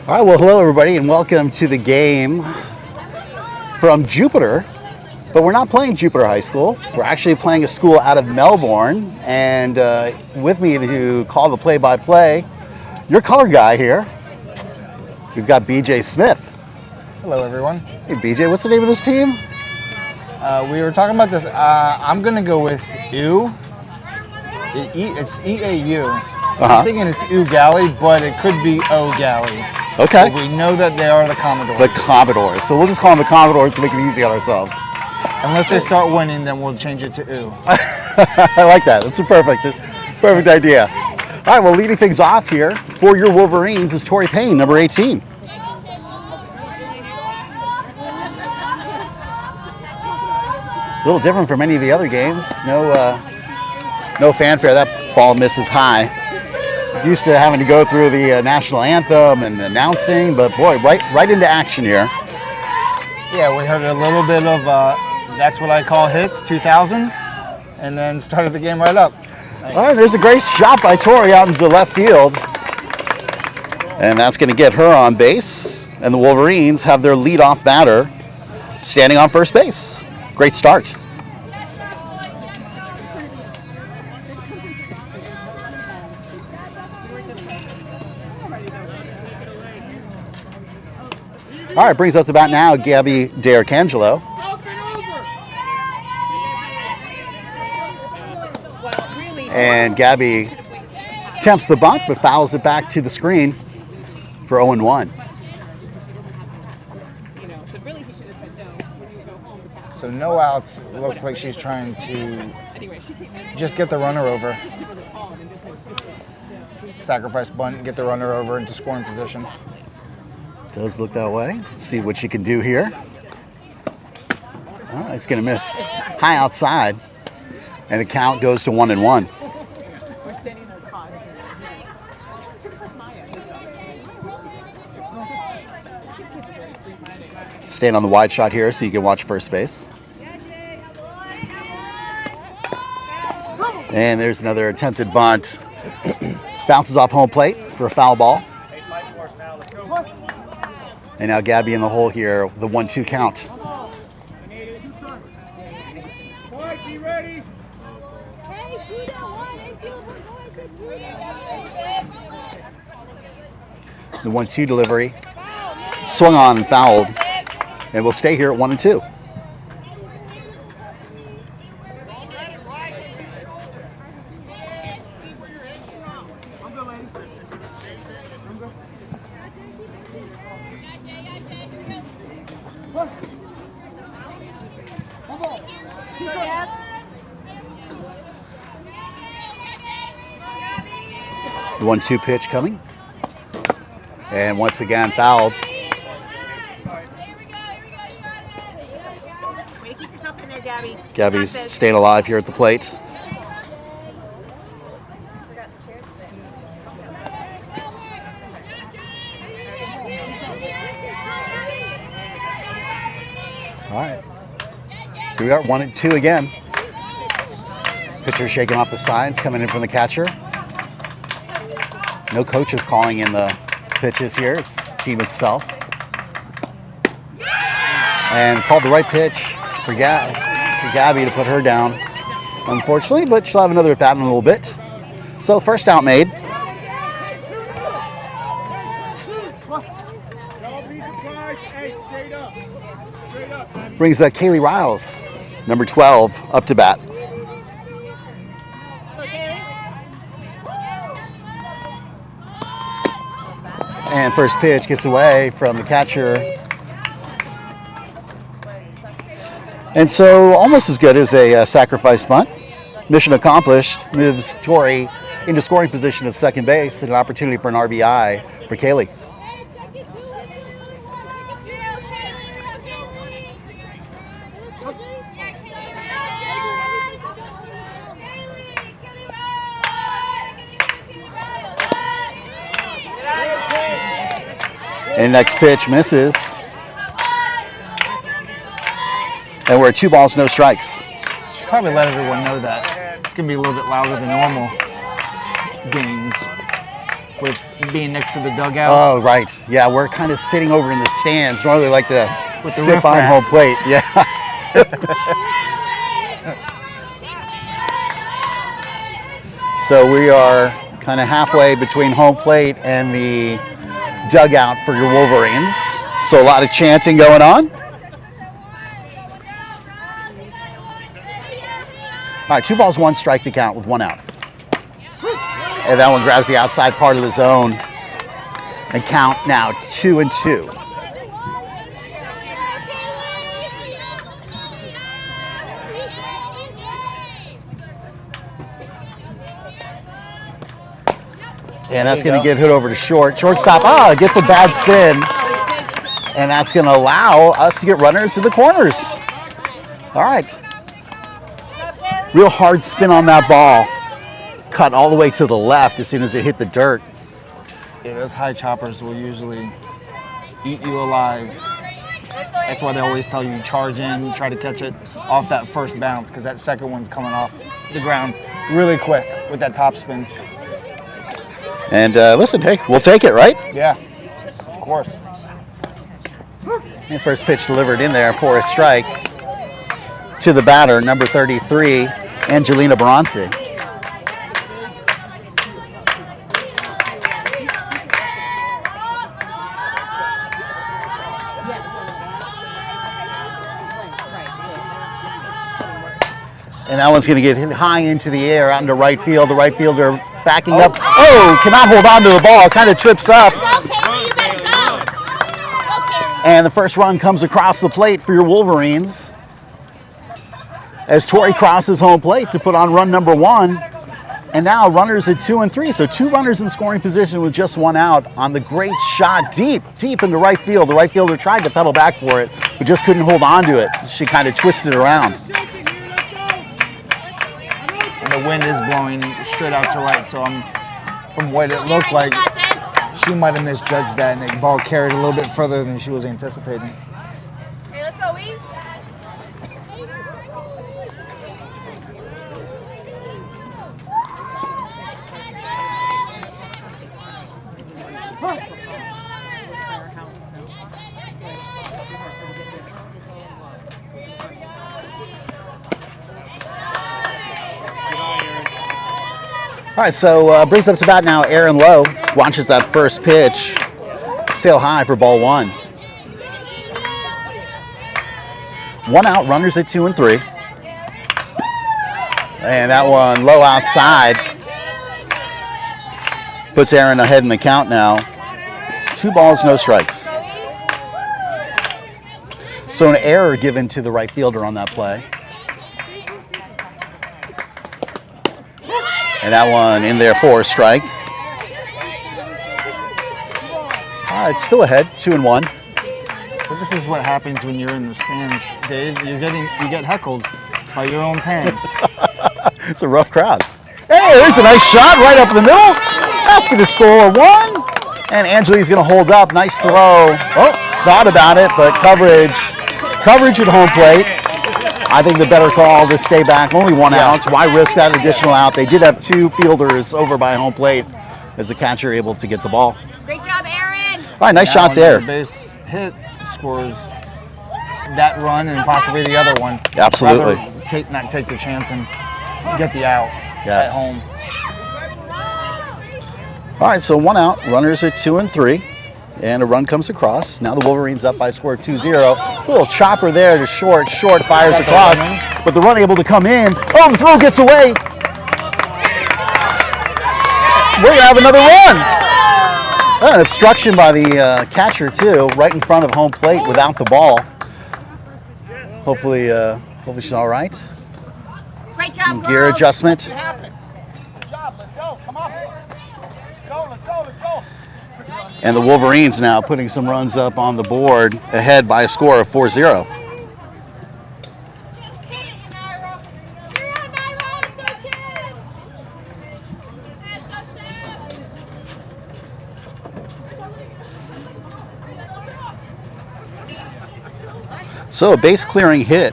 All right, well, hello everybody, and welcome to the game from Jupiter. But we're not playing Jupiter High School. We're actually playing a school out of Melbourne. And with me to call the play-by-play, your color guy here, we've got BJ Smith. Hello, everyone. Hey, BJ, what's the name of this team? We were talking about this. I'm going to go with EW. It's EAU. I'm thinking it's EW Gallie, but it could be O Gallie. Okay. But we know that they are the Commodores. The Commodores. So we'll just call them the Commodores to make it easy on ourselves. Unless they start winning, then we'll change it to EW. I like that. That's a perfect idea. All right, well, leading things off here for your Wolverines is Tori Payne, number 18. A little different from any of the other games. No fanfare. That ball misses high. Used to having to go through the national anthem and announcing, but boy, right into action here. Yeah, we heard a little bit of That's What I Call Hits 2000, and then started the game right up. Nice. All right, there's a great shot by Tori out into left field. And that's going to get her on base. And the Wolverines have their leadoff batter standing on first base. Great start. All right, brings us to bat now, Gabby D'Arcangelo. And Gabby attempts the bunt, but fouls it back to the screen for 0-1. So no outs. Looks like she's trying to just get the runner over. Sacrifice bunt and get the runner over into scoring position. Does look that way. Let's see what she can do here. Oh, it's going to miss high outside. And the count goes to 1-1. Stand on the wide shot here so you can watch first base. And there's another attempted bunt. Bounces off home plate for a foul ball. And now Gabby in the hole here, the 1-2 count. The 1-2 delivery. Swung on and fouled. And we'll stay here at 1-2. The 1-2 pitch coming. And once again fouled. Gabby's staying alive here at the plate. All right. Here we are, 1-2 again. Pitcher shaking off the signs, coming in from the catcher. No coaches calling in the pitches here. It's the team itself. And called the right pitch for Gabby to put her down, unfortunately, but she'll have another at bat in a little bit. So first out made. Brings Kaylee Riles, number 12, up to bat. And first pitch gets away from the catcher. And so almost as good as a sacrifice bunt. Mission accomplished. Moves Tori into scoring position at second base and an opportunity for an RBI for Kaylee. And next pitch misses. And we're at 2 balls, no strikes. Should probably let everyone know that. It's going to be a little bit louder than normal games. with being next to the dugout. Oh, right. Yeah, we're kind of sitting over in the stands. Normally, we like to With the sit behind home riffraff. plate. Yeah. So we are kind of halfway between home plate and the dugout for your Wolverines. So a lot of chanting going on. All right, 2 balls, 1 strike the count with 1 out. And that one grabs the outside part of the zone. And count now 2-2. And that's going to get hit over to short. Shortstop, gets a bad spin. And that's going to allow us to get runners to the corners. All right. Real hard spin on that ball. Cut all the way to the left as soon as it hit the dirt. Yeah, those high choppers will usually eat you alive. That's why they always tell you charge in, try to catch it off that first bounce, because that second one's coming off the ground really quick with that top spin. And listen, hey, we'll take it, right? Yeah, of course. And first pitch delivered in there for a strike to the batter, number 33, Angelina Bronte. And that one's going to get hit high into the air out into right field. The right fielder backing up. Oh, cannot hold on to the ball. Kind of trips up. And the first run comes across the plate for your Wolverines as Torrey crosses home plate to put on run number 1. And now runners at 2 and 3. So 2 runners in scoring position with just 1 out on the great shot deep into right field. The right fielder tried to pedal back for it, but just couldn't hold on to it. She kind of twisted it around. And the wind is blowing straight out to right, so from what it looked like, she might have misjudged that, and the ball carried a little bit further than she was anticipating. Hey, let's go, Eve. All right, so brings up to bat now Aaron Lowe. Launches that first pitch. Sail high for ball 1. 1 out, runners at 2 and 3. And that one low outside. Puts Aaron ahead in the count now. 2 balls, no strikes. So an error given to the right fielder on that play. And that one in there for a strike. It's still ahead, 2 and 1. So this is what happens when you're in the stands, Dave. You get heckled by your own parents. It's a rough crowd. Hey, there's a nice shot right up in the middle. That's going to score a 1. And Angeli's going to hold up. Nice throw. Oh, thought about it, but coverage at home plate. I think the better call to stay back. Only 1 out. Why risk that additional out? They did have 2 fielders over by home plate as the catcher able to get the ball. Great job, Aaron. All right, nice shot there. The base hit scores that run and possibly the other one. Absolutely. Rather not take the chance and get the out Yes. at home. All right, so 1 out. Runners at 2 and 3. And a run comes across. Now the Wolverines up by a score of 2-0. Little chopper there to short. Short fires across, but the run able to come in. Oh, the throw gets away. We're going to have another run. An obstruction by the catcher, too, right in front of home plate without the ball. Hopefully she's all right. Great job, Gear girls. adjustment. Good job. Let's go. Come on. Let's go. And the Wolverines now putting some runs up on the board, ahead by a score of 4-0. So a base clearing hit.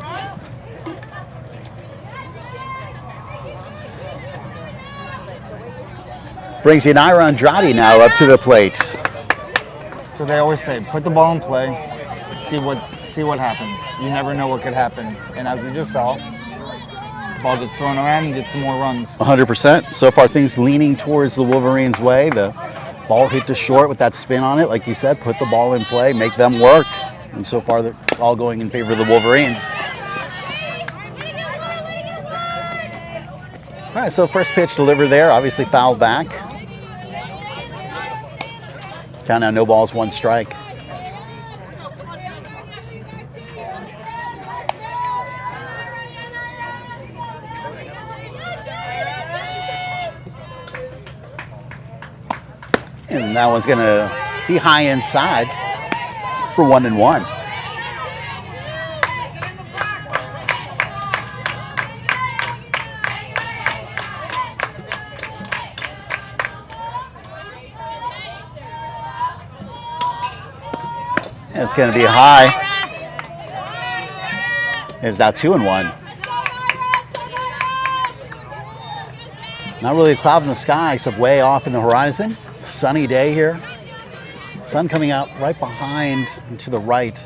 Brings Yanira Andrade now up to the plate. So they always say, put the ball in play, see what happens. You never know what could happen. And as we just saw, the ball gets thrown around and gets some more runs. 100%. So far, things leaning towards the Wolverines' way. The ball hit to short with that spin on it. Like you said, put the ball in play, make them work. And so far, it's all going in favor of the Wolverines. All right, so first pitch delivered there, obviously fouled back. Count now, no balls, 1 strike. And that one's gonna be high inside for 1-1. It's going to be high. It's now 2-1. Not really a cloud in the sky, except way off in the horizon. Sunny day here. Sun coming out right behind and to the right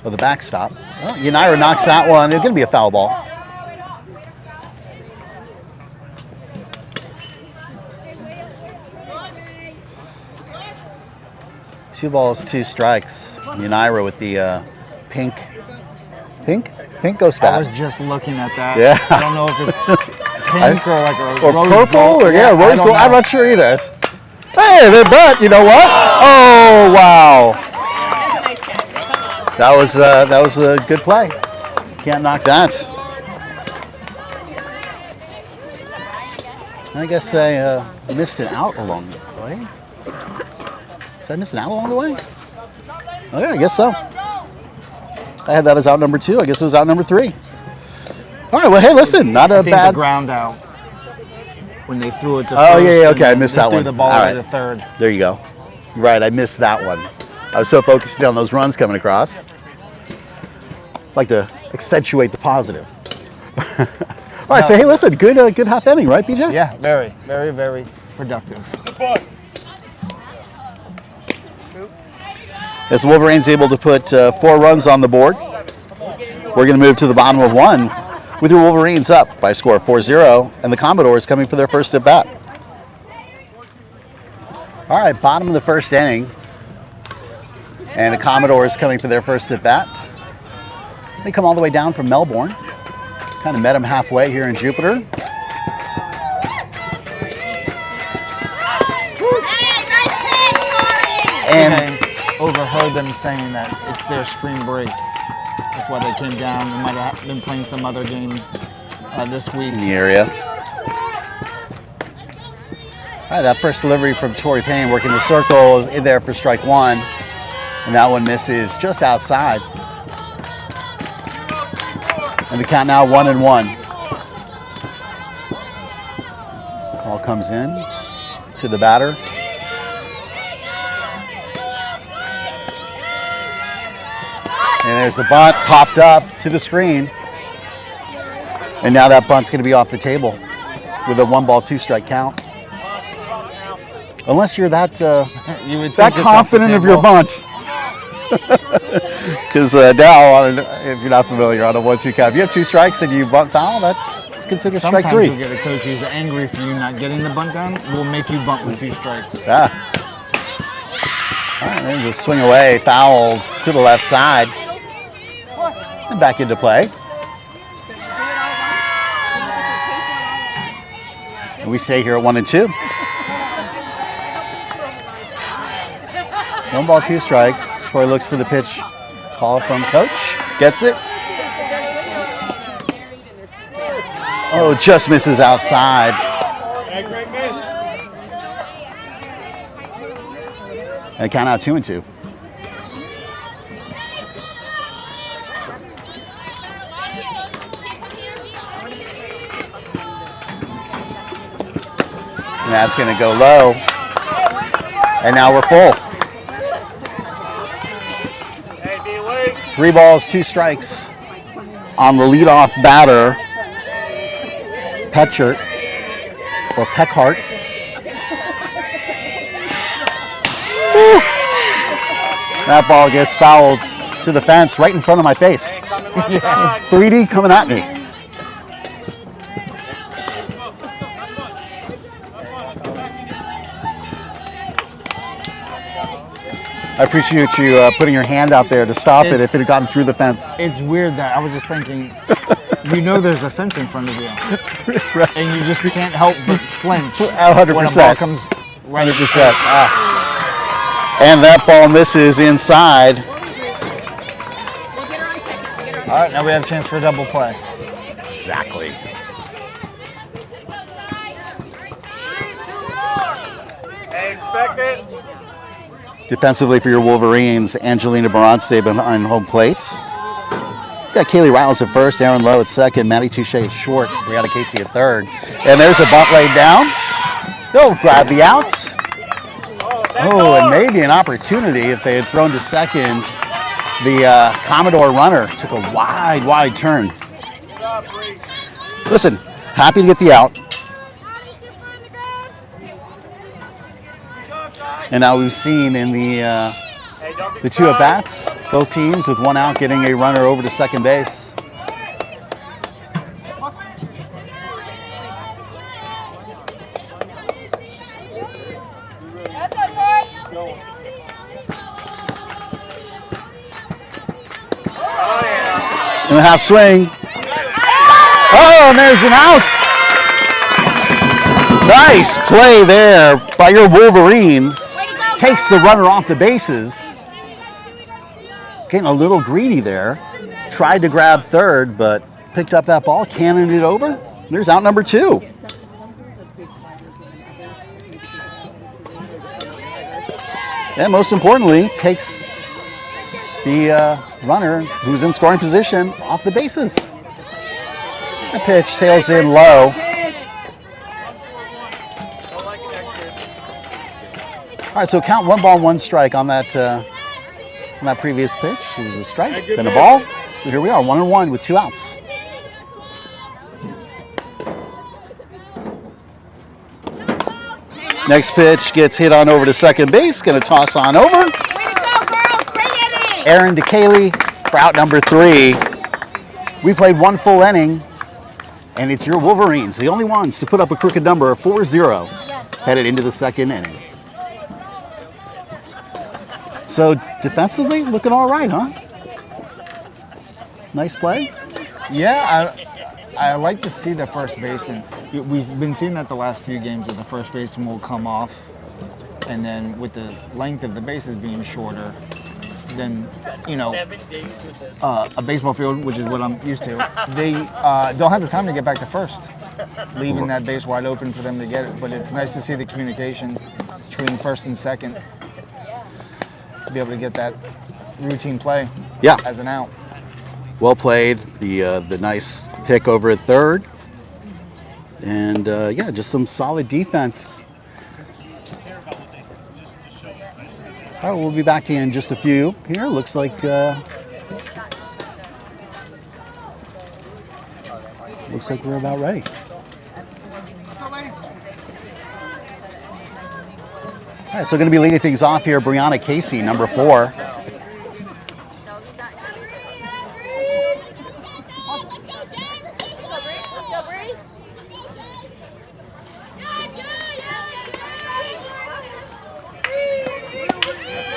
of the backstop. Well, Yanira knocks that one. It's going to be a foul ball. Two balls, 2 strikes. Yanira with the pink ghost bat. I was just looking at that. Yeah. I don't know if it's pink or like a or rose purple gold. or rose gold. know. I'm not sure either. Hey, but you know what? Oh wow, that was a good play. Can't knock that. I guess I missed an out along the way. Did I miss an out along the way? Oh yeah, I guess so. I had that as out number 2. I guess it was out number 3. All right, well, hey, listen, not a I think bad. the ground out when they threw it to Oh, first. yeah, and okay, I then missed they that threw one. the ball All away right. to third. There you go. You're right, I missed that one. I was so focused on those runs coming across. Like to accentuate the positive. All right, so hey, listen, good half inning, right, BJ? Yeah, very, very, very productive. As Wolverines able to put 4 runs on the board. We're going to move to the bottom of 1 with your Wolverines up by a score of 4-0, and the Commodores coming for their first at bat. All right, bottom of the first inning, and the Commodores coming for their first at bat. They come all the way down from Melbourne. Kind of met them halfway here in Jupiter. And I overheard them saying that it's their spring break. That's why they came down. They might have been playing some other games this week. in the area. All right, that first delivery from Torrey Payne working the circle is in there for strike 1. And that one misses just outside. And the count now 1-1. Call comes in to the batter. And there's a bunt popped up to the screen. And now that bunt's going to be off the table with a 1-ball, 2-strike count. Unless you're that You would that think it's off the confident of your table. bunt. Because now, if you're not familiar, on a 1-2 count, if you have 2 strikes and you bunt foul, that's considered Sometimes strike 3. you'll get a coach who's angry for you not getting the bunt down. Will make you bunt with 2 strikes. Yeah. All right, there's a swing away, foul to the left side. And back into play. And we stay here at 1-2. 1 ball, 2 strikes. Troy looks for the pitch call from coach. Gets it. Oh, just misses outside. And count out 2-2. And that's going to go low. And now we're full. 3 balls, 2 strikes on the leadoff batter, Petchert, or Peckhart. That ball gets fouled to the fence right in front of my face. 3D coming at me. I appreciate you putting your hand out there to stop it if it had gotten through the fence. It's weird that I was just thinking, you know there's a fence in front of you. Right. And you just can't help but flinch 100%. when a ball comes right at your 100%. face. And that ball misses inside. All right, now we have a chance for a double play. Exactly. Hey, expect it. Defensively for your Wolverines, Angelina Barantse behind home plate. Got Kaylee Riles at first, Aaron Lowe at second, Maddie Touche at short, Brianna Casey at third. And there's a bunt laid down. They'll grab the outs. Oh, and maybe an opportunity if they had thrown to second. The Commodore runner took a wide turn. Listen, happy to get the out. And now we've seen in the two at-bats, both teams with one out getting a runner over to second base. And a half swing. Oh, and there's an out. Nice play there by your Wolverines. Takes the runner off the bases. Getting a little greedy there. Tried to grab third, but picked up that ball, cannoned it over. There's out number 2. And most importantly, takes the runner who's in scoring position off the bases. The pitch sails in low. All right, so count 1 ball, 1 strike on that previous pitch. It was a strike, then a ball. So here we are, 1-1 with 2 outs. Next pitch gets hit on over to second base. Going to toss on over. Way to go, girls. Great inning. Aaron DeKaylee for out number 3. We played 1 full inning, and it's your Wolverines, the only ones to put up a crooked number of 4-0, headed into the second inning. So defensively, looking all right, huh? Nice play. Yeah, I like to see the first baseman. We've been seeing that the last few games where the first baseman will come off, and then with the length of the bases being shorter than, you know, a baseball field, which is what I'm used to, they don't have the time to get back to first, leaving that base wide open for them to get it. But it's nice to see the communication between first and second to be able to get that routine play as an out. Well played. The nice pick over at third. And yeah, just some solid defense. All right, we'll be back to you in just a few here. Looks like we're about ready. All right, so going to be leading things off here, Brianna Casey, number 4.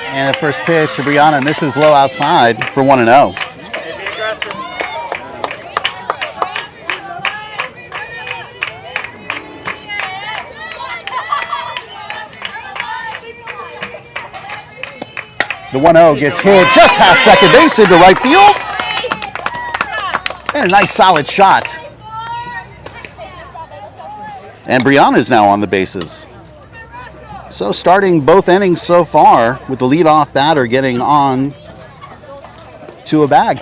And the first pitch to Brianna misses low outside for 1-0. The 1-0 gets hit just past second base into right field. And a nice solid shot. And Brianna is now on the bases. So starting both innings so far with the leadoff batter getting on to a bag.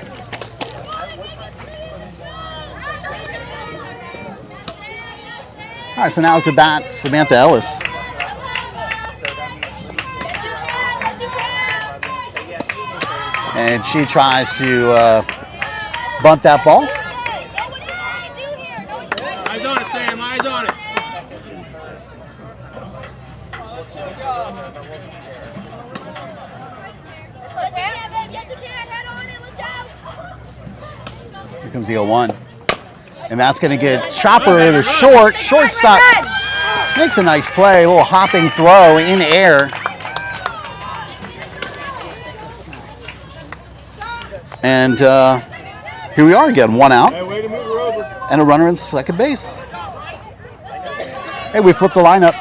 All right, so now to bat Samantha Ellis. And she tries to bunt that ball. Eyes on it, Sam. Eyes on it. comes the 0-1. And that's going to get Chopper to shortstop. Makes a nice play, a little hopping throw in air. And here we are again, 1 out. And a runner in second base. Hey, we flipped the lineup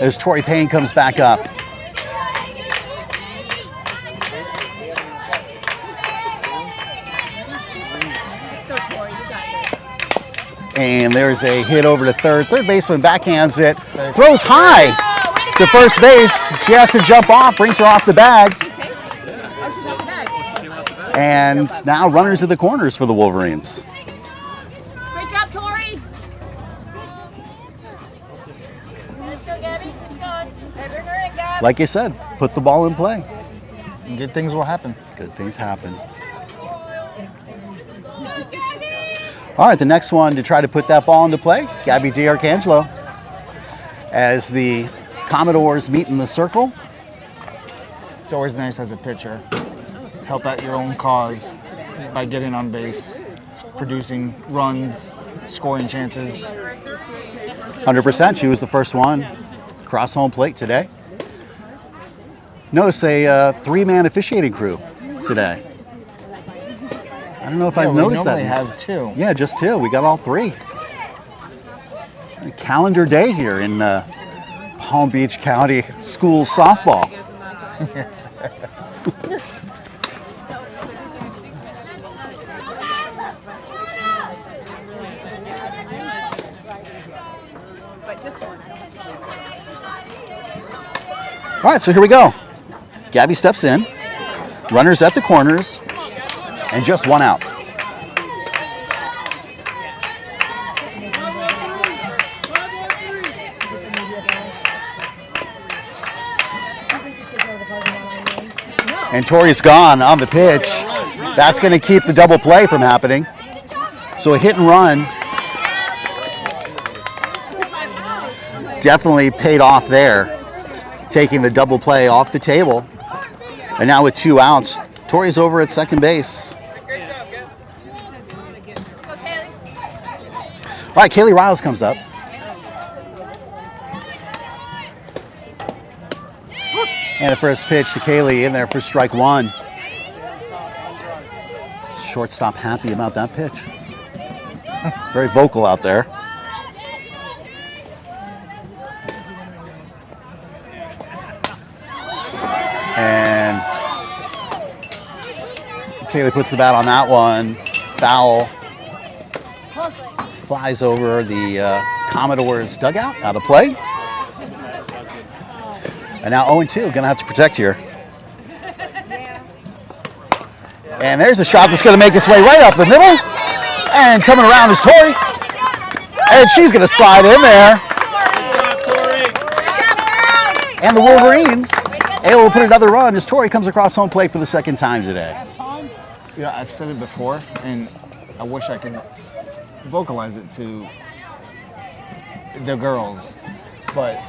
as Torrey Payne comes back up. And there's a hit over to third. Third baseman backhands it. Throws high to first base. She has to jump off, brings her off the bag. And now runners at the corners for the Wolverines. Great job, Tori. Let's go, Gabby. Hey, bring her in, Gab. Like you said, put the ball in play. And good things will happen. Good things happen. All right, the next one to try to put that ball into play, Gabby D'Arcangelo. As the Commodores meet in the circle. It's always nice as a pitcher. Help out your own cause by getting on base, producing runs, scoring chances. 100%. She was the first one across home plate today. Notice a three-man officiating crew today. I don't know if I've noticed that. We normally have 2. Yeah, just 2. We got all 3. A calendar day here in Palm Beach County school softball. All right, so here we go. Gabby steps in, runners at the corners, and just 1 out. And Tori's gone on the pitch. That's going to keep the double play from happening. So a hit and run definitely paid off there, taking the double play off the table. And now with 2 outs, Tori's over at second base. All right, Kaylee Riles comes up. And the first pitch to Kaylee in there for strike 1. Shortstop happy about that pitch. Very vocal out there. And Kaylee puts the bat on that one. Foul. Flies over the Commodores dugout, out of play. And now 0-2, gonna have to protect here. And there's a shot that's gonna make its way right up the middle. And coming around is Tori. And she's gonna slide in there. And the Wolverines able to put another run as Tori comes across home plate for the second time today. Yeah, I've said it before, and I wish I could vocalize it to the girls, but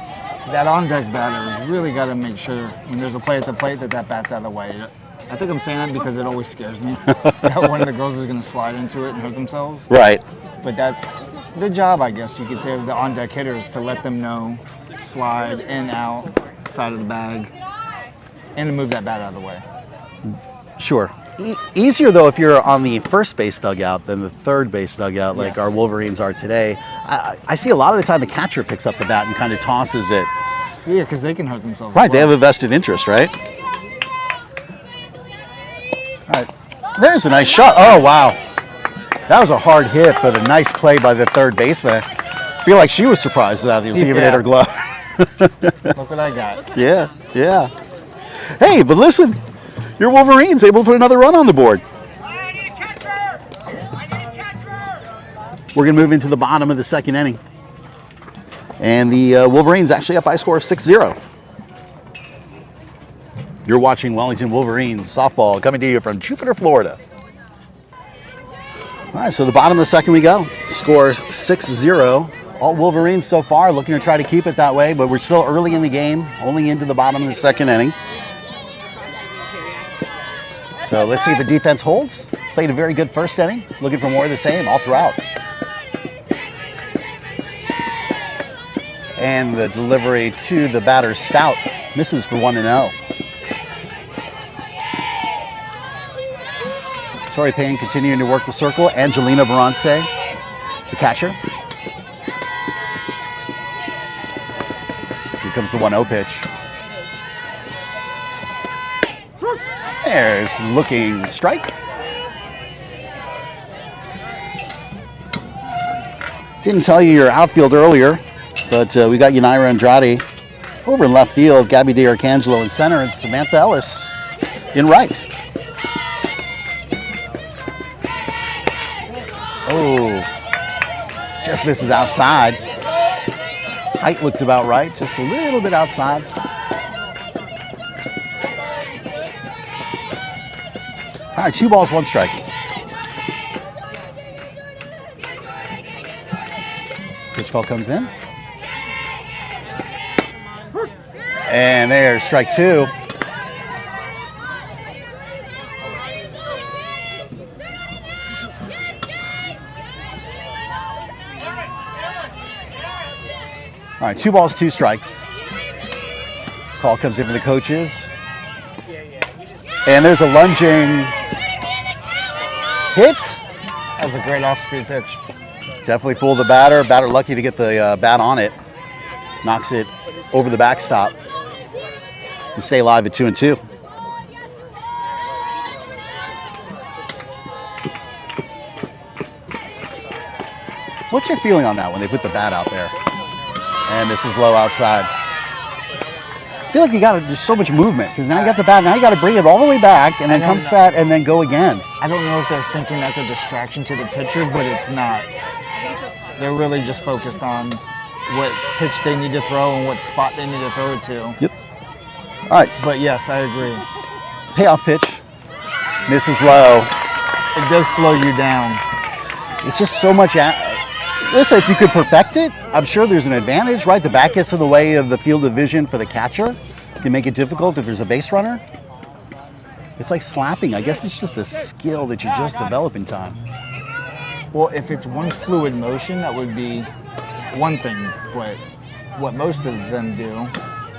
that on-deck batter has really got to make sure when there's a play at the plate that bat's out of the way. I think I'm saying that because it always scares me that one of the girls is going to slide into it and hurt themselves. Right. But that's the job, I guess you could say, of the on-deck hitters, to let them know, slide in, out, side of the bag, and to move that bat out of the way. Sure. Easier, though, if you're on the first base dugout than the third base dugout like Yes. our Wolverines are today. I see a lot of the time the catcher picks up the bat and kind of tosses it. Yeah, because they can hurt themselves. Right, as they well. have a vested interest, right? All right, there's a nice shot. Oh, wow. That was a hard hit, but a nice play by the third baseman. I feel like she was surprised that he was even in her glove. Look what I got. Yeah, yeah. Hey, but listen, your Wolverines able to put another run on the board. I need a catcher! I need a catcher! We're going to move into the bottom of the second inning. And the Wolverines actually up by a score of 6-0. You're watching Wellington Wolverines softball coming to you from Jupiter, Florida. All right, so the bottom of the second we go. Score 6-0. All Wolverines so far looking to try to keep it that way, but we're still early in the game, only into the bottom of the second inning. So let's see if the defense holds. Played a very good first inning. Looking for more of the same all throughout. And the delivery to the batter, Stout, misses for 1-0. Tori Payne continuing to work the circle. Angelina Barance, the catcher. Here comes the 1-0 pitch. There's looking strike. Didn't tell you your outfield earlier, but we got Yanira Andrade over in left field, Gabby DiArcangelo in center, and Samantha Ellis in right. Oh, just misses outside. Height looked about right, just a little bit outside. All right, 2 balls, 1 strike. Pitch call comes in. And there's strike 2. All right, 2 balls, 2 strikes. Call comes in from the coaches. And there's a lunging hit. That was a great off-speed pitch. Definitely fooled the batter. Batter lucky to get the bat on it. Knocks it over the backstop. And stay alive at 2-2. What's your feeling on that when they put the bat out there? And this is low outside. I feel like you got there's so much movement because now you got the bat. Now you got to bring it all the way back and then come set and then go again. I don't know if they're thinking that's a distraction to the pitcher, but it's not. They're really just focused on what pitch they need to throw and what spot they need to throw it to. Yep. All right. But yes, I agree. Payoff pitch. Misses low. It does slow you down. It's just so much. Listen, if you could perfect it, I'm sure there's an advantage, right? The bat gets in the way of the field of vision for the catcher. It can make it difficult if there's a base runner. It's like slapping. I guess it's just a skill that you just develop in time. Well, if it's one fluid motion, that would be one thing. But what most of them do,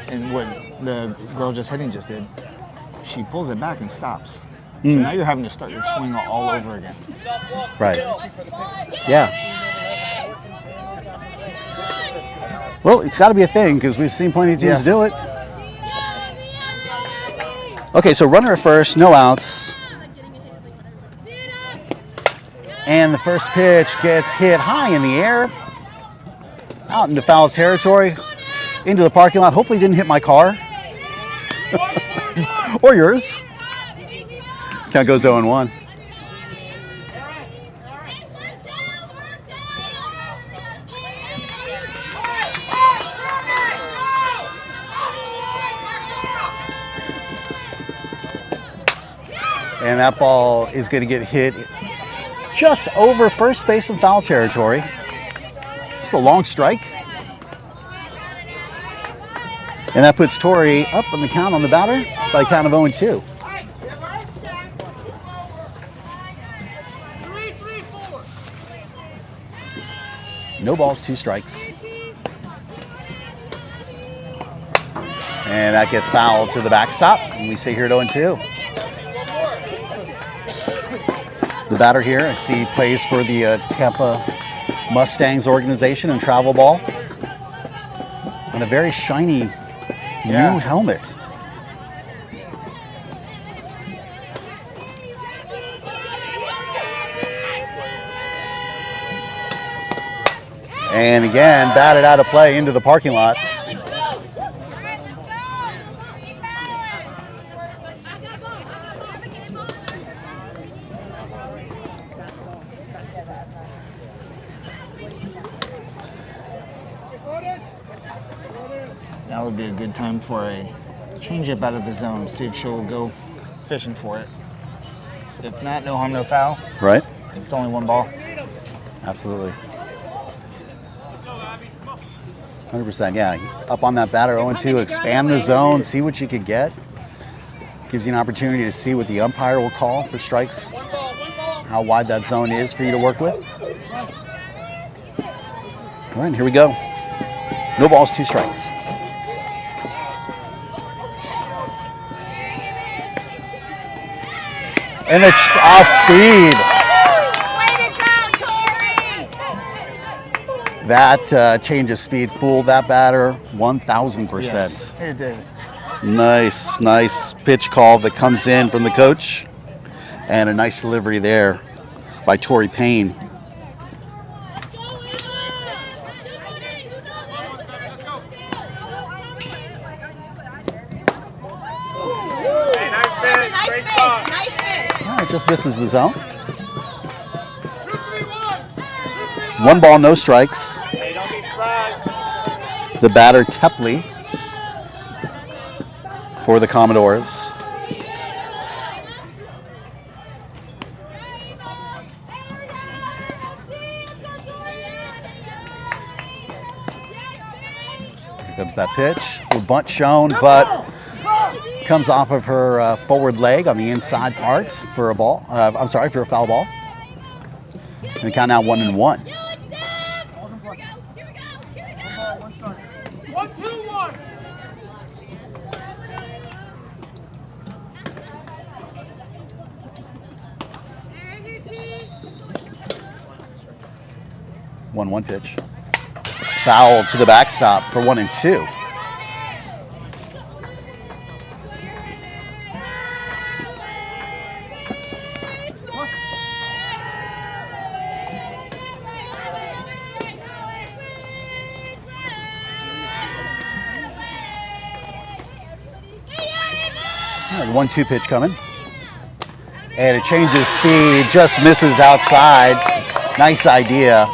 and what the girl just hitting just did, she pulls it back and stops. So now you're having to start your swing all over again. Right. Yeah. Well, it's got to be a thing because we've seen plenty of teams do it. Okay, so runner at first, no outs. And the first pitch gets hit high in the air, out into foul territory, into the parking lot. Hopefully it didn't hit my car. Or yours. Count goes to 0-1. And that ball is going to get hit just over first base in foul territory. Just a long strike. And that puts Tori up on the count on the batter by a count of 0-2. No balls, 2 strikes. And that gets fouled to the backstop. And we stay here at 0-2. The batter here, I see, plays for the Tampa Mustangs organization in travel ball. And a very shiny new helmet. And again, batted out of play into the parking lot. That would be a good time for a change up out of the zone, see if she'll go fishing for it. If not, no harm, no foul. Right. It's only 1 ball. Absolutely. 100%, yeah. Up on that batter, 0-2, expand the zone, see what you could get. Gives you an opportunity to see what the umpire will call for strikes how wide that zone is for you to work with. All right, here we go. No balls, 2 strikes. And it's off speed. That change of speed fooled that batter 1,000%. Yes, it did. Nice pitch call that comes in from the coach. And a nice delivery there by Torrey Payne. All right, just misses the zone. 1 ball, no strikes. The batter, Tepley, for the Commodores. Here comes that pitch. A bunt shown, but comes off of her forward leg on the inside part for a ball. I'm sorry, for a foul ball. And the count now 1-1. 1-2-1. 1-1 pitch. Foul to the backstop for 1-2. The 1-2 pitch coming. And it changes speed, just misses outside. Nice idea.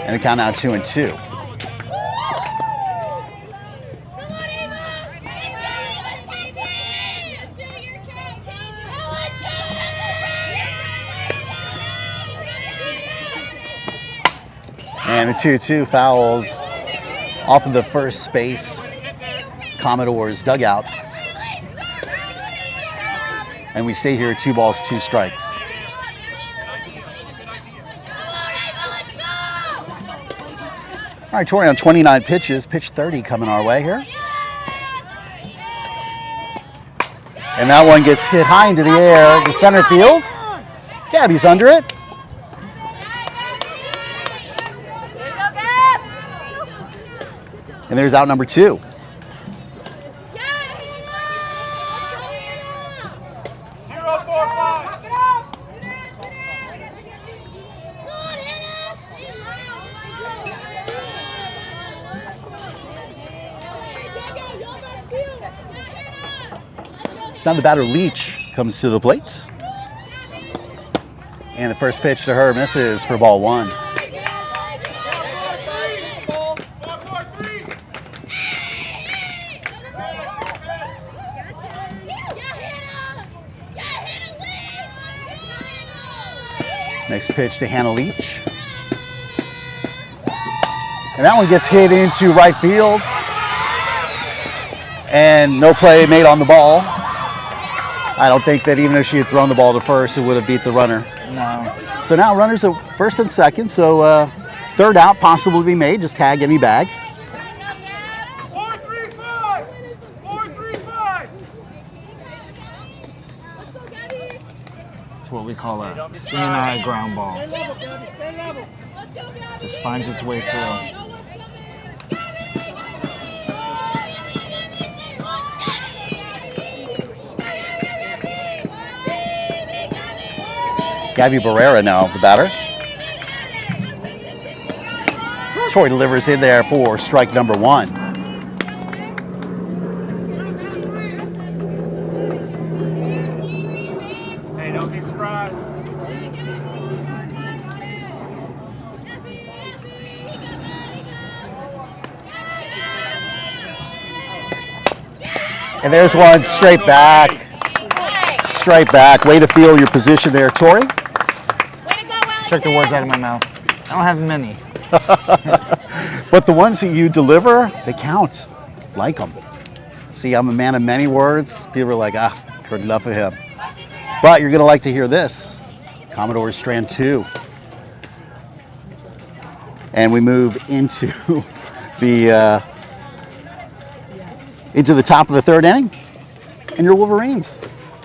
And the count now 2-2. And the 2-2 fouled off of the first base Commodores dugout. And we stay here at 2 balls, 2 strikes. All right, Tori on 29 pitches, pitch 30 coming our way here. And that one gets hit high into the air to center field. Gabby's under it. And there's out number 2. So now the batter Leach comes to the plate. And the first pitch to her misses for ball 1. Next pitch to Hannah Leach. And that one gets hit into right field. And no play made on the ball. I don't think that even if she had thrown the ball to first, it would have beat the runner. No. So now runners at first and second. So third out possible to be made. Just tag any bag. 4-3-5. 4-3-5. It's what we call a CNI ground ball. Just finds its way through. Gabby Barrera now, the batter. Troy delivers in there for strike number 1. Hey, don't be surprised. And there's one straight back. Straight back. Way to feel your position there, Tori. Took the words out of my mouth. I don't have many. But the ones that you deliver, they count. Like them. See, I'm a man of many words. People are like, heard enough of him. But you're going to like to hear this. Commodores strand 2. And we move into the top of the third inning. And your Wolverines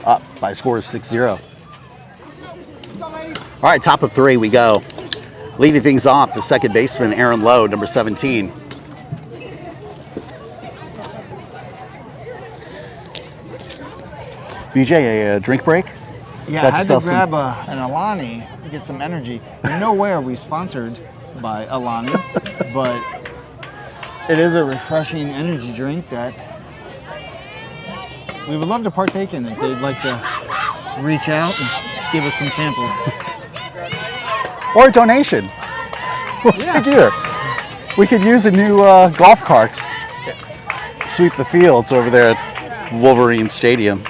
up by a score of 6-0. All right, top of 3 we go. Leading things off, the second baseman, Aaron Lowe, number 17. BJ, a drink break? Yeah, Got I had to yourself grab an Alani to get some energy. Nowhere are we sponsored by Alani, but it is a refreshing energy drink that we would love to partake in if they'd like to reach out and give us some samples. Or a donation. We'll take either. We could use a new golf cart. Sweep the fields over there at Wolverine Stadium.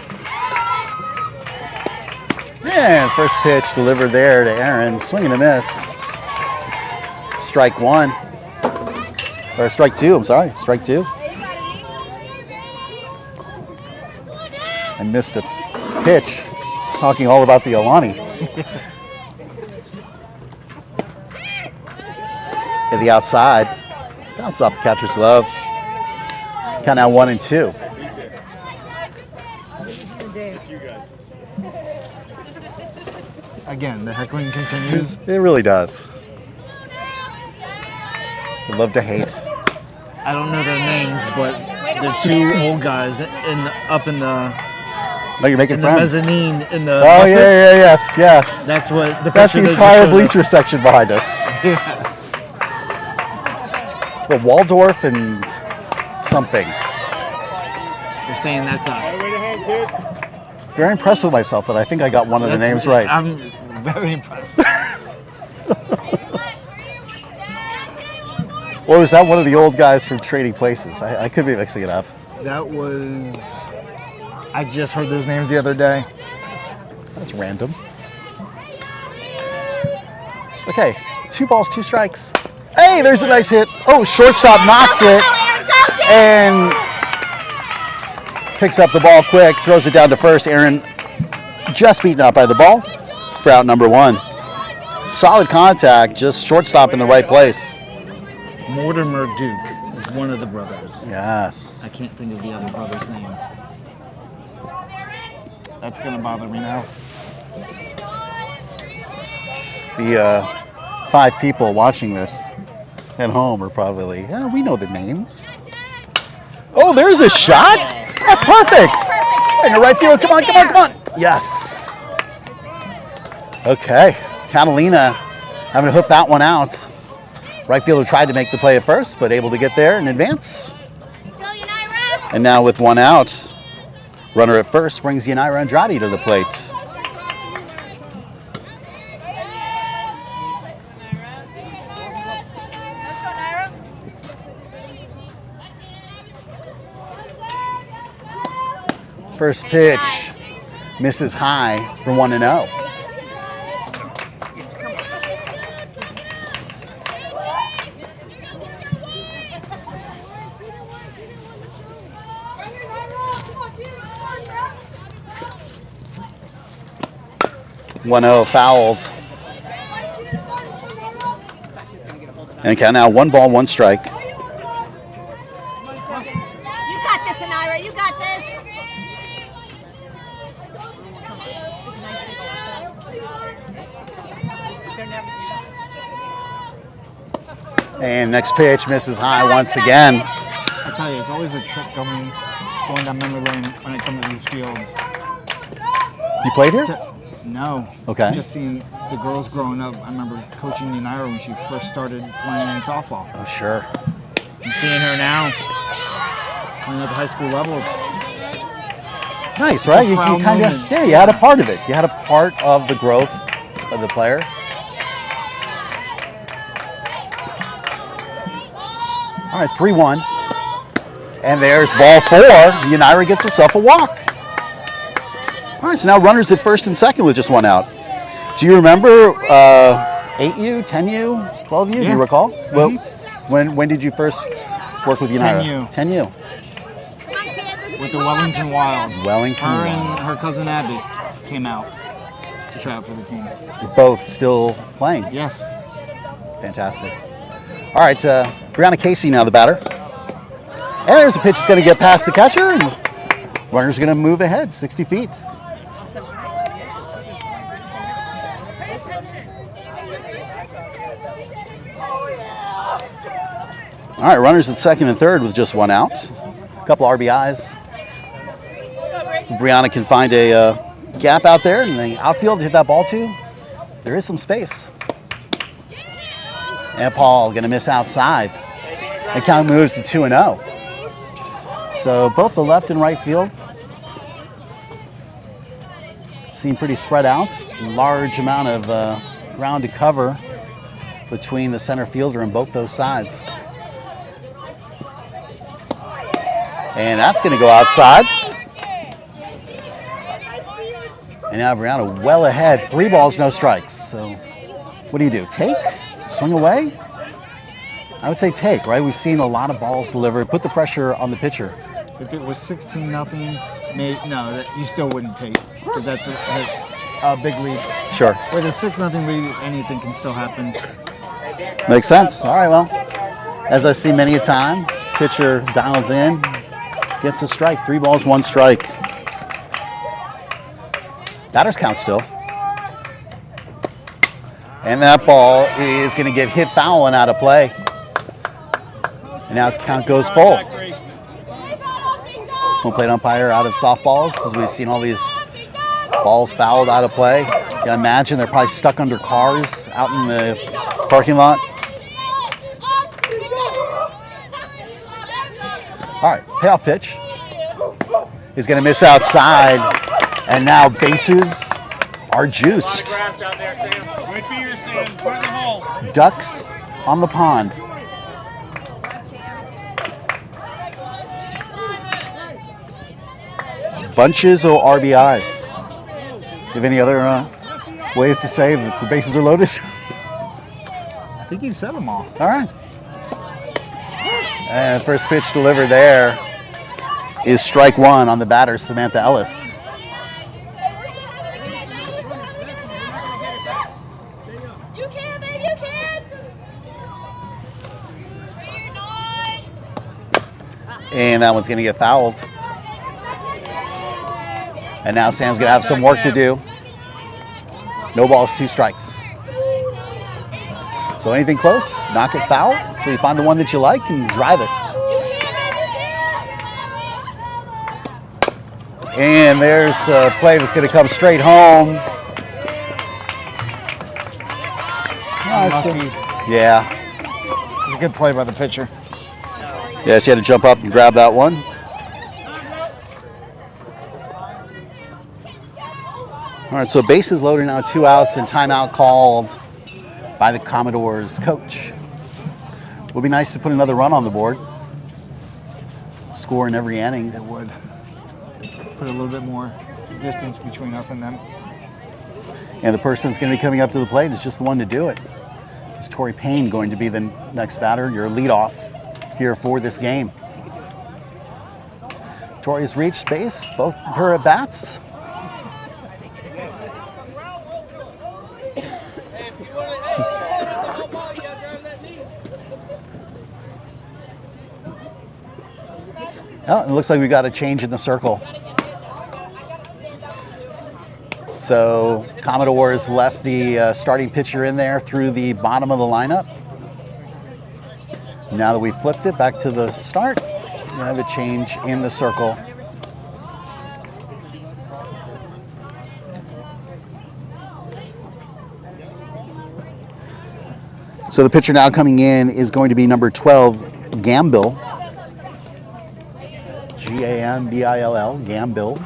And first pitch delivered there to Aaron. Swing and a miss. Strike 1. Or strike 2, I'm sorry. Strike 2. I missed a pitch. Talking all about the Alani. To the outside. Bounce off the catcher's glove. Count now 1-2. Again, the heckling continues. It really does. I love to hate. I don't know their names, but they're 2 old guys up in the Oh, you're making friends. mezzanine in the. Oh, buckets. yes. That's what the That's picture the they entire just showed bleacher us. section behind us. Well, Waldorf and something. They're saying that's us. Way to hand, kid. Very impressed with myself that I think I got one of the names right. I'm very impressed. Or was that one of the old guys from Trading Places? I could be mixing it up. That was. I just heard those names the other day. That's random. Okay, 2 balls, 2 strikes. Hey, there's a nice hit. Oh, shortstop knocks it and picks up the ball quick, throws it down to first. Aaron just beaten up by the ball for out number 1. Solid contact, just shortstop in the right place. Mortimer Duke is one of the brothers. Yes. I can't think of the other brother's name. That's gonna bother me now. The 5 people watching this at home are probably, yeah, we know the names. Oh, there's a shot. That's perfect. And the right field, come on. Yes. Okay, Catalina having to hook that one out. Right fielder tried to make the play at first, but able to get there in advance. And now with 1 out, runner at first brings Yanira Andrade to the plate. First pitch misses high for 1-0. Fouled. And count now 1 ball, 1 strike. You got this, Anira. You got this. And next pitch misses high once again. I tell you, it's always a trip going down memory lane when I come to these fields. You played here? No. Okay. Just seeing the girls growing up. I remember coaching Yanira when she first started playing in softball. Oh, sure. And seeing her now playing at the high school level. Nice, right? You proud kind of, moment. yeah, you had a part of it. You had a part of the growth of the player. All right, 3-1. And there's ball 4. Yanira gets herself a walk. All right, so now runners at first and second with just 1 out. Do you remember 8U, 10U, 12U? Do Yeah. you recall? Well, when did you first work with Yanira? 10U. 10U. With the Wellington Wild. Wellington Her Wild. and her cousin Abby. came out to try out for the team. Both still playing. Yes. Fantastic. All right, Brianna Casey now the batter. And there's a pitch that's going to get past the catcher, and runner's going to move ahead 60 feet. All right, runners at second and third with just one out. A couple RBIs. Brianna can find a gap out there in the outfield to hit that ball to. There is some space. And Paul going to miss outside. The count moves to 2-0. So both the left and right field seem pretty spread out. Large amount of ground to cover between the center fielder and both those sides. And that's going to go outside. And now Brianna well ahead. 3 balls, no strikes. So what do you do? Take? Swing away? I would say take, right? We've seen a lot of balls delivered. Put the pressure on the pitcher. If it was 16-0, no, you still wouldn't take because that's a big lead. Sure. With a 6-0 lead, anything can still happen. Makes sense. All right, well, as I've seen many a time, pitcher dials in, gets a strike. 3 balls, 1 strike. Batter's count still. And that ball is going to get hit foul and out of play. And now count goes full. Home plate umpire out of softballs, as we've seen all these balls fouled out of play. You can imagine they're probably stuck under cars out in the parking lot. All right, payoff pitch is going to miss outside, and now bases are juiced. Grass out there, Sam. Wait for your Sam. Put it in the hole. Ducks on the pond. Bunches of RBIs. You have any other ways to say that the bases are loaded? I think you've said them all. All right. And first pitch delivered there is strike 1 on the batter, Samantha Ellis. You can, baby, you can. And that one's going to get fouled. And now Sam's going to have some work to do. No balls, 2 strikes. So anything close, knock it foul. So you find the one that you like and drive it. And there's a play that's going to come straight home. Unlucky. Yeah. It was a good play by the pitcher. Yeah, she had to jump up and grab that one. All right, so bases loaded now, 2 outs, and timeout called by the Commodores coach. Would be nice to put another run on the board. Score in every inning. It would. Put a little bit more distance between us and them. And the person that's going to be coming up to the plate is just the one to do it. Is Tori Payne going to be the next batter, your leadoff here for this game. Tori's reached base, both of her at bats. Oh, it looks like we got a change in the circle. So Commodores left the starting pitcher in there through the bottom of the lineup. Now that we flipped it back to the start, we have a change in the circle. So the pitcher now coming in is going to be number 12, Gambill. Gambill, Gambill.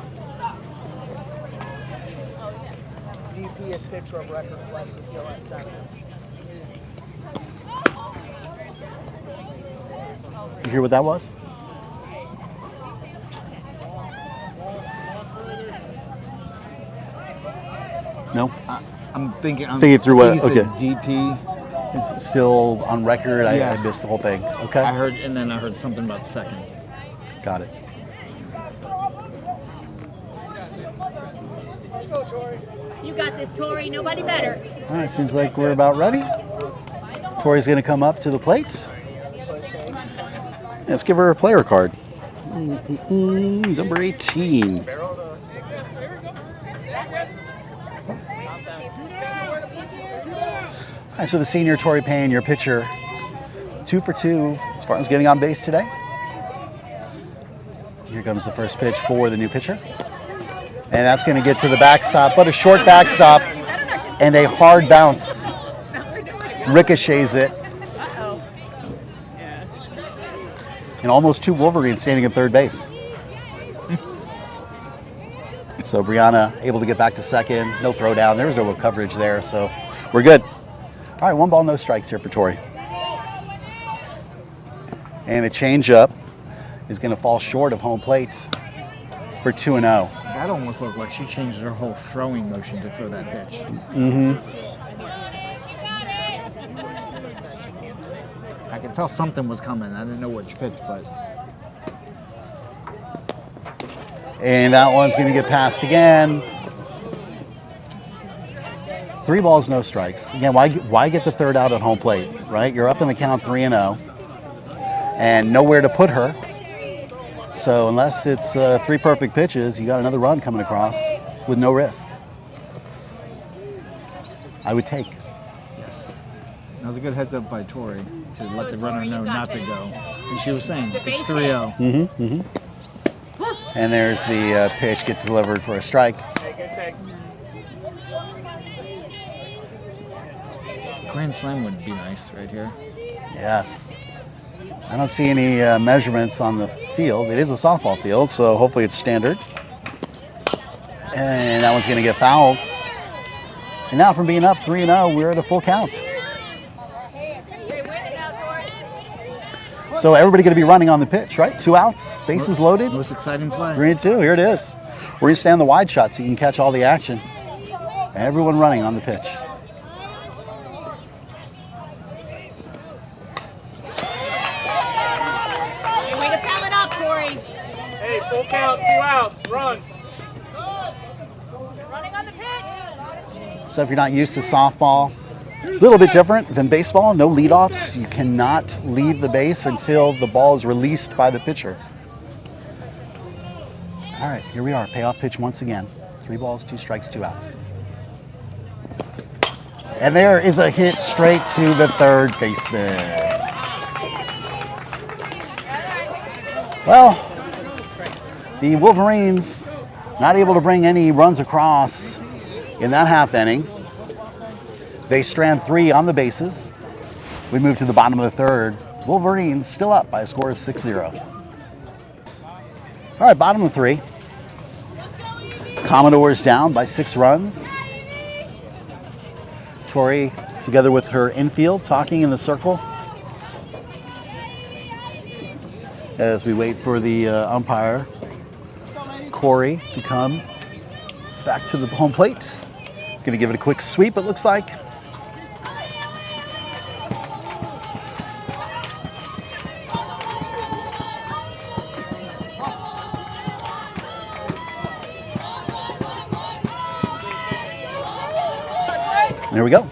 DP's picture of record flex is still at 7. You hear what that was? No? I'm thinking through what? Okay. Okay. DP. It's still on record. Yes. I missed the whole thing. Okay. I heard, and then I heard something about second. Got it. You got this, Tori. Nobody better. All right, seems like we're about ready. Tori's going to come up to the plate. Let's give her a player card. Number 18. All right, so the senior Tori Payne, your pitcher, 2 for 2 as far as getting on base today. Here comes the first pitch for the new pitcher. And that's going to get to the backstop, but a short backstop and a hard bounce. Ricochets it. And almost 2 Wolverines standing at third base. So Brianna able to get back to second. No throw down. There was no coverage there, so we're good. All right, 1 ball, no strikes here for Tori. And the changeup is going to fall short of home plate for 2-0. That almost looked like she changed her whole throwing motion to throw that pitch. I could tell something was coming. I didn't know which pitch, but. And that one's going to get passed again. 3 balls, no strikes. Again, why get the third out at home plate, right? You're up in the count 3-0 and nowhere to put her. So unless it's 3 perfect pitches, you got another run coming across with no risk. I would take. Yes. That was a good heads up by Tori to let the runner know not to go. And she was saying, it's 3-0. And there's the pitch gets delivered for a strike. Grand slam would be nice right here. Yes. I don't see any measurements on the field. It is a softball field, so hopefully it's standard. And that one's going to get fouled. And now from being up 3-0, we're at a full count. So everybody going to be running on the pitch, right? 2 outs, bases loaded. Most exciting play. 3-2, here it is. We're going to stand the wide shot so you can catch all the action. Everyone running on the pitch. Hey, full count, 2 outs, run. Running on the pitch. So if you're not used to softball, a little bit different than baseball. No leadoffs. You cannot leave the base until the ball is released by the pitcher. All right, here we are. Payoff pitch once again. 3 balls, 2 strikes, 2 outs. And there is a hit straight to the third baseman. Well, the Wolverines not able to bring any runs across in that half inning. They strand 3 on the bases. We move to the bottom of the third. Wolverines still up by a score of 6-0. All right, bottom of 3. Commodores down by 6 runs. Tori together with her infield talking in the circle as we wait for the umpire, Corey, to come back to the home plate. Going to give it a quick sweep, it looks like. There we go.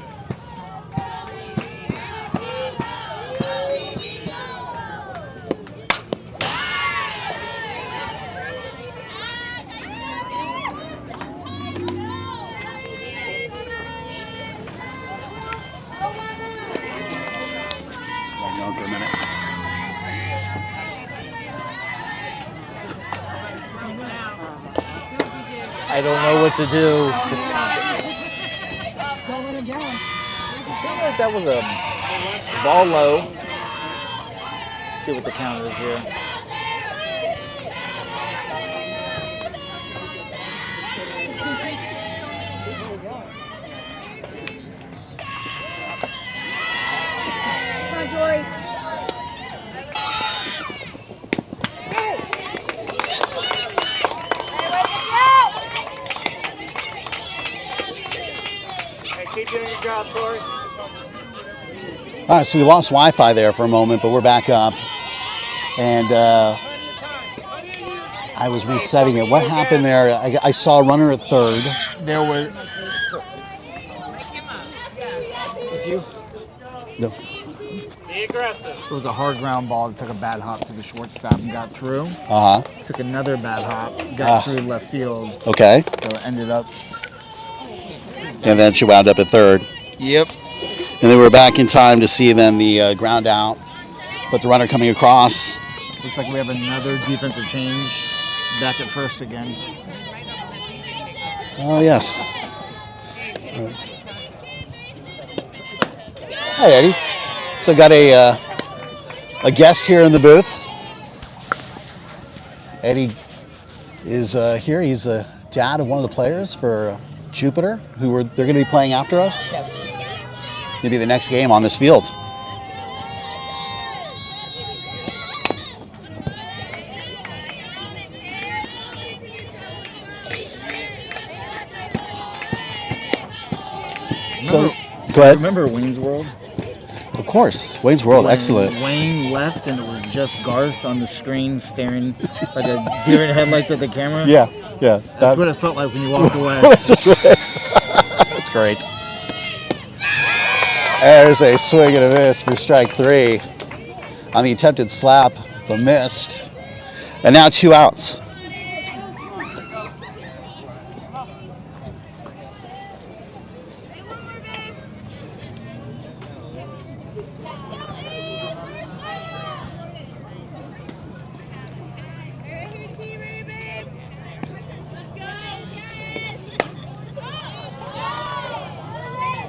For a minute. I don't know what to do. It seemed like that was a ball low. Let's see what the count is here. Come on, Tori. Keep doing your job, Tori. All right, so we lost Wi-Fi there for a moment, but we're back up. And I was resetting it. What happened there? I saw a runner at third. There was. It's you? No. Be aggressive. It was a hard ground ball that took a bad hop to the shortstop and got through. Took another bad hop, got through left field. Okay. So it ended up. And then she wound up at third. Yep. And then we're back in time to see then the ground out, with the runner coming across. Looks like we have another defensive change. Back at first again. Oh, yes. Hi, Eddie. So got a guest here in the booth. Eddie is here. He's a dad of one of the players for Jupiter, they're going to be playing after us. Yes. Maybe the next game on this field. So, go ahead. Remember Wayne's World? Of course. Wayne's World, excellent. Wayne left and it was just Garth on the screen staring like a deer in headlights at the camera. Yeah. That's what it felt like when you walked away. That's great. There's a swing and a miss for strike 3 on the attempted slap, but missed. And now 2 outs.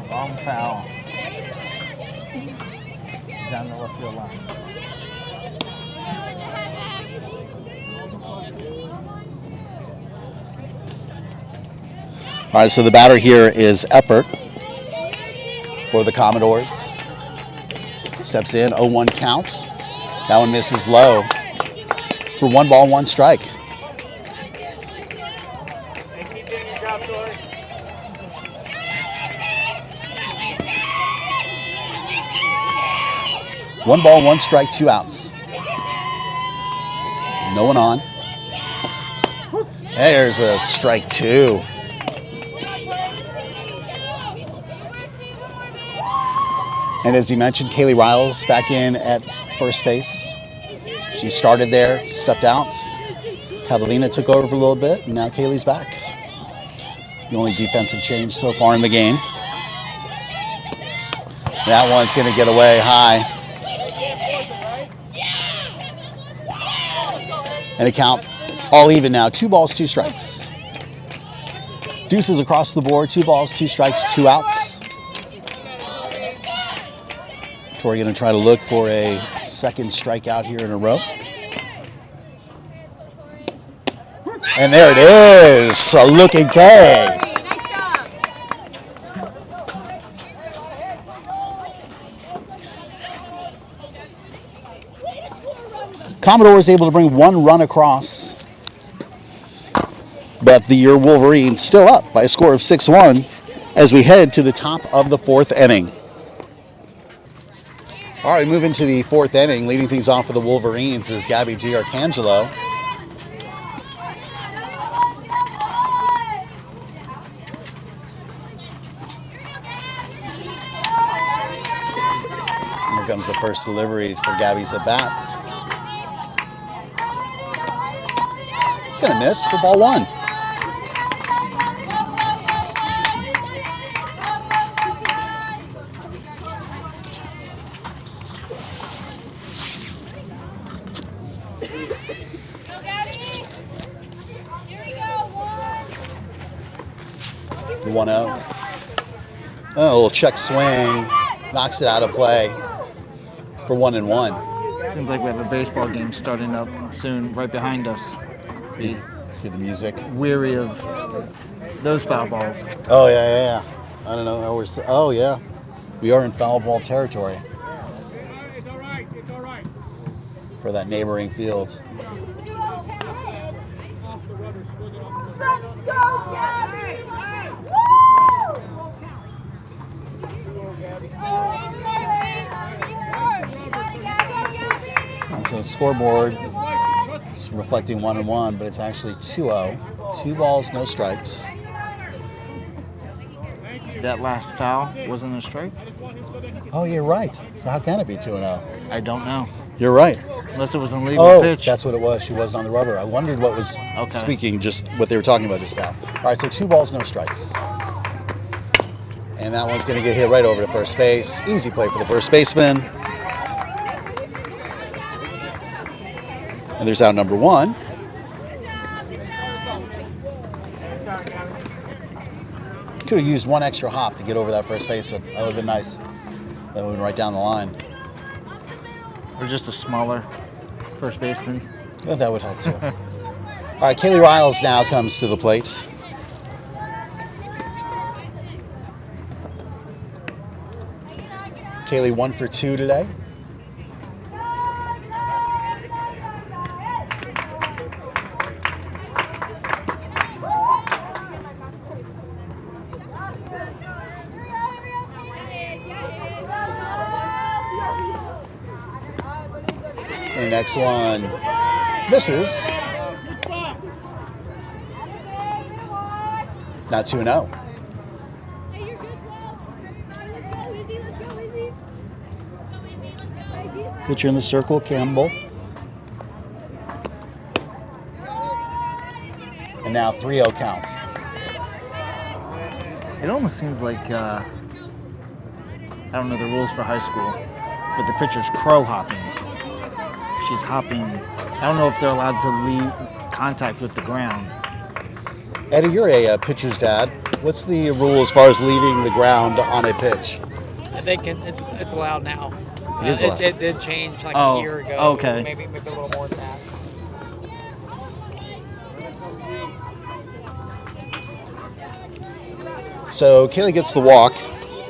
Wrong foul. Down the left field line. All right, so the batter here is Eppert for the Commodores. Steps in, 0-1 count. That one misses low for 1 ball, 1 strike. Hey, keep doing your job, Tori. One ball, 1 strike, 2 outs. No one on. There's a strike 2. And as you mentioned, Kaylee Riles back in at first base. She started there, stepped out. Catalina took over for a little bit, and now Kaylee's back. The only defensive change so far in the game. That one's going to get away high. And the count all even now. 2 balls, 2 strikes. Deuces across the board. 2 balls, 2 strikes, 2 outs. We're going to try to look for a second strikeout here in a row. And there it is, a looking K. Commodore was able to bring 1 run across, but the Wolverines still up by a score of 6-1 as we head to the top of the 4th inning. All right, moving to the 4th inning, leading things off for the Wolverines is Gabby Giarcangelo. Here comes the first delivery for Gabby's at bat. It's going to miss for ball 1. The 1-0. Oh, a little check swing. Knocks it out of play for 1-1. Seems like we have a baseball game starting up soon, right behind us. Be Hear the music. weary of those foul balls. Oh, yeah. I don't know how we're... Oh, yeah. We are in foul ball territory It's all right. It's all right. for that neighboring field. Off the rubber. She wasn't off the rubber. Let's go, Gabby! So scoreboard reflecting 1-1, but it's actually 2-0. 2 balls, no strikes. That last foul wasn't a strike? Oh, you're right. So how can it be 2-0? I don't know. You're right. Unless it was an illegal Oh, pitch. that's what it was. She wasn't on the rubber. I wondered what was speaking, just what they were talking about just now. All right, so 2 balls, no strikes. And that one's going to get hit right over to first base. Easy play for the first baseman. And there's out number 1. Could have used 1 extra hop to get over that first baseman. That would have been nice. That would have been right down the line. Or just a smaller first baseman. Well, that would help too. All right, Kaylee Riles now comes to the plate. Kaylee 1 for 2 today. The next one misses. Not 2-0. Pitcher in the circle, Campbell. And now 3-0 count. It almost seems like, I don't know the rules for high school, but the pitcher's crow hopping. She's hopping. I don't know if they're allowed to leave contact with the ground. Eddie, you're a pitcher's dad. What's the rule as far as leaving the ground on a pitch? They can. It's allowed now. It is allowed. It did change like Oh, a year ago. okay. Maybe a little more than that. So Kaylee gets the walk,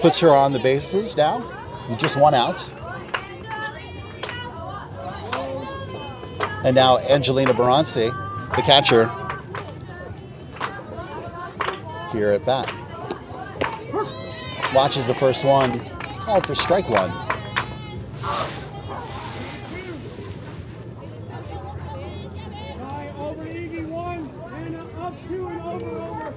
puts her on the bases now. With just 1 out. And now Angelina Baranci, the catcher, here at bat. Watches the first one, called for strike 1. Over easy 1 and up 2 and over.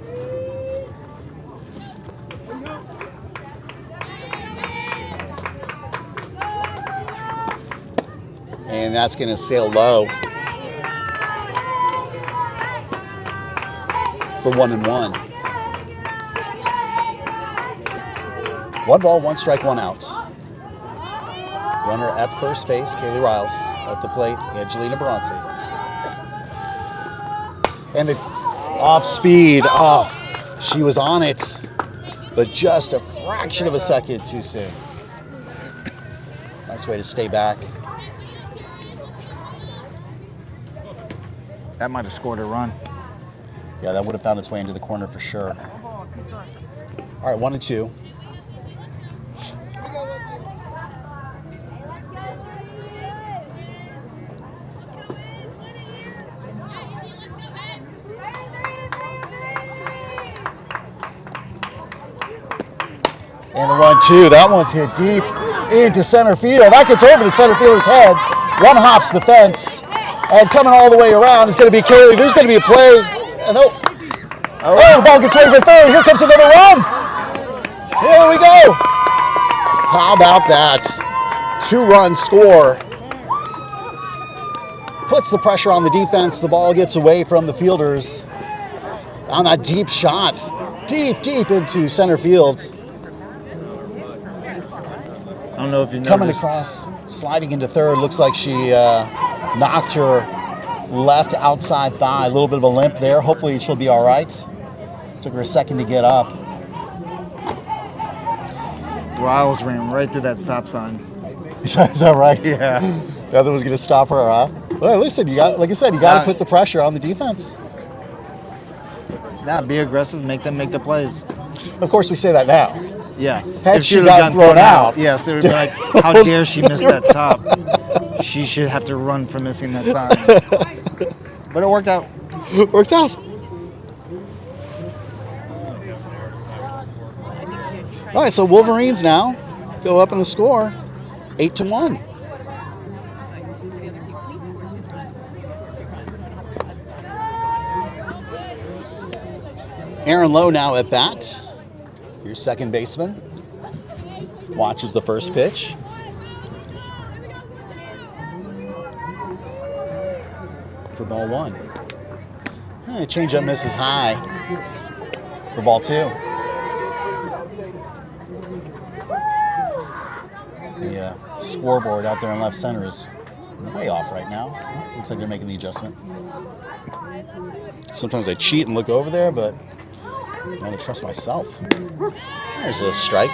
And that's going to sail low for 1-1. 1 ball, 1 strike, 1 out. Runner at first base, Kaylee Riles. At the plate, Angelina Baranci. And the off speed. Oh, she was on it, but just a fraction of a second too soon. Nice way to stay back. That might have scored a run. Yeah, that would have found its way into the corner for sure. All right, 1-2. And the 1-2, that one's hit deep into center field. That gets over the center fielder's head. One hops the fence. And coming all the way around is going to be Kaylee. There's going to be a play. And oh, the ball gets ready for third. Here comes another run. Here we go. How about that? 2-run score. Puts the pressure on the defense. The ball gets away from the fielders on that deep shot. Deep into center field. I don't know if you noticed. Coming across, sliding into third. Looks like she knocked her left outside thigh. A little bit of a limp there. Hopefully she'll be all right. Took her a second to get up. Riles ran right through that stop sign. Is that right? Yeah. Nothing was going to stop her, huh? Well, listen, like I said, you got to put the pressure on the defense. Nah, be aggressive, make them make the plays. Of course, we say that now. Yeah. Had If she would've gotten thrown out. yes, it would be like, how dare she miss that stop? She should have to run for missing that sign. But it worked out. Works out. All right, so Wolverines now go up in the score, 8-1. Aaron Lowe now at bat. Your second baseman. Watches the first pitch. For ball 1. Changeup misses high for ball 2. The scoreboard out there in left center is way off right now. Looks like they're making the adjustment. Sometimes I cheat and look over there, but I don't trust myself. There's a strike.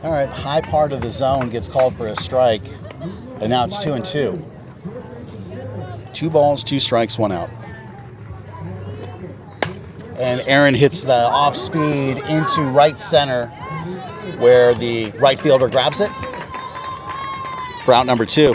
All right, high part of the zone gets called for a strike, and now it's 2-2. 2 balls, 2 strikes, 1 out. And Aaron hits the off speed into right center, where the right fielder grabs it for out number 2.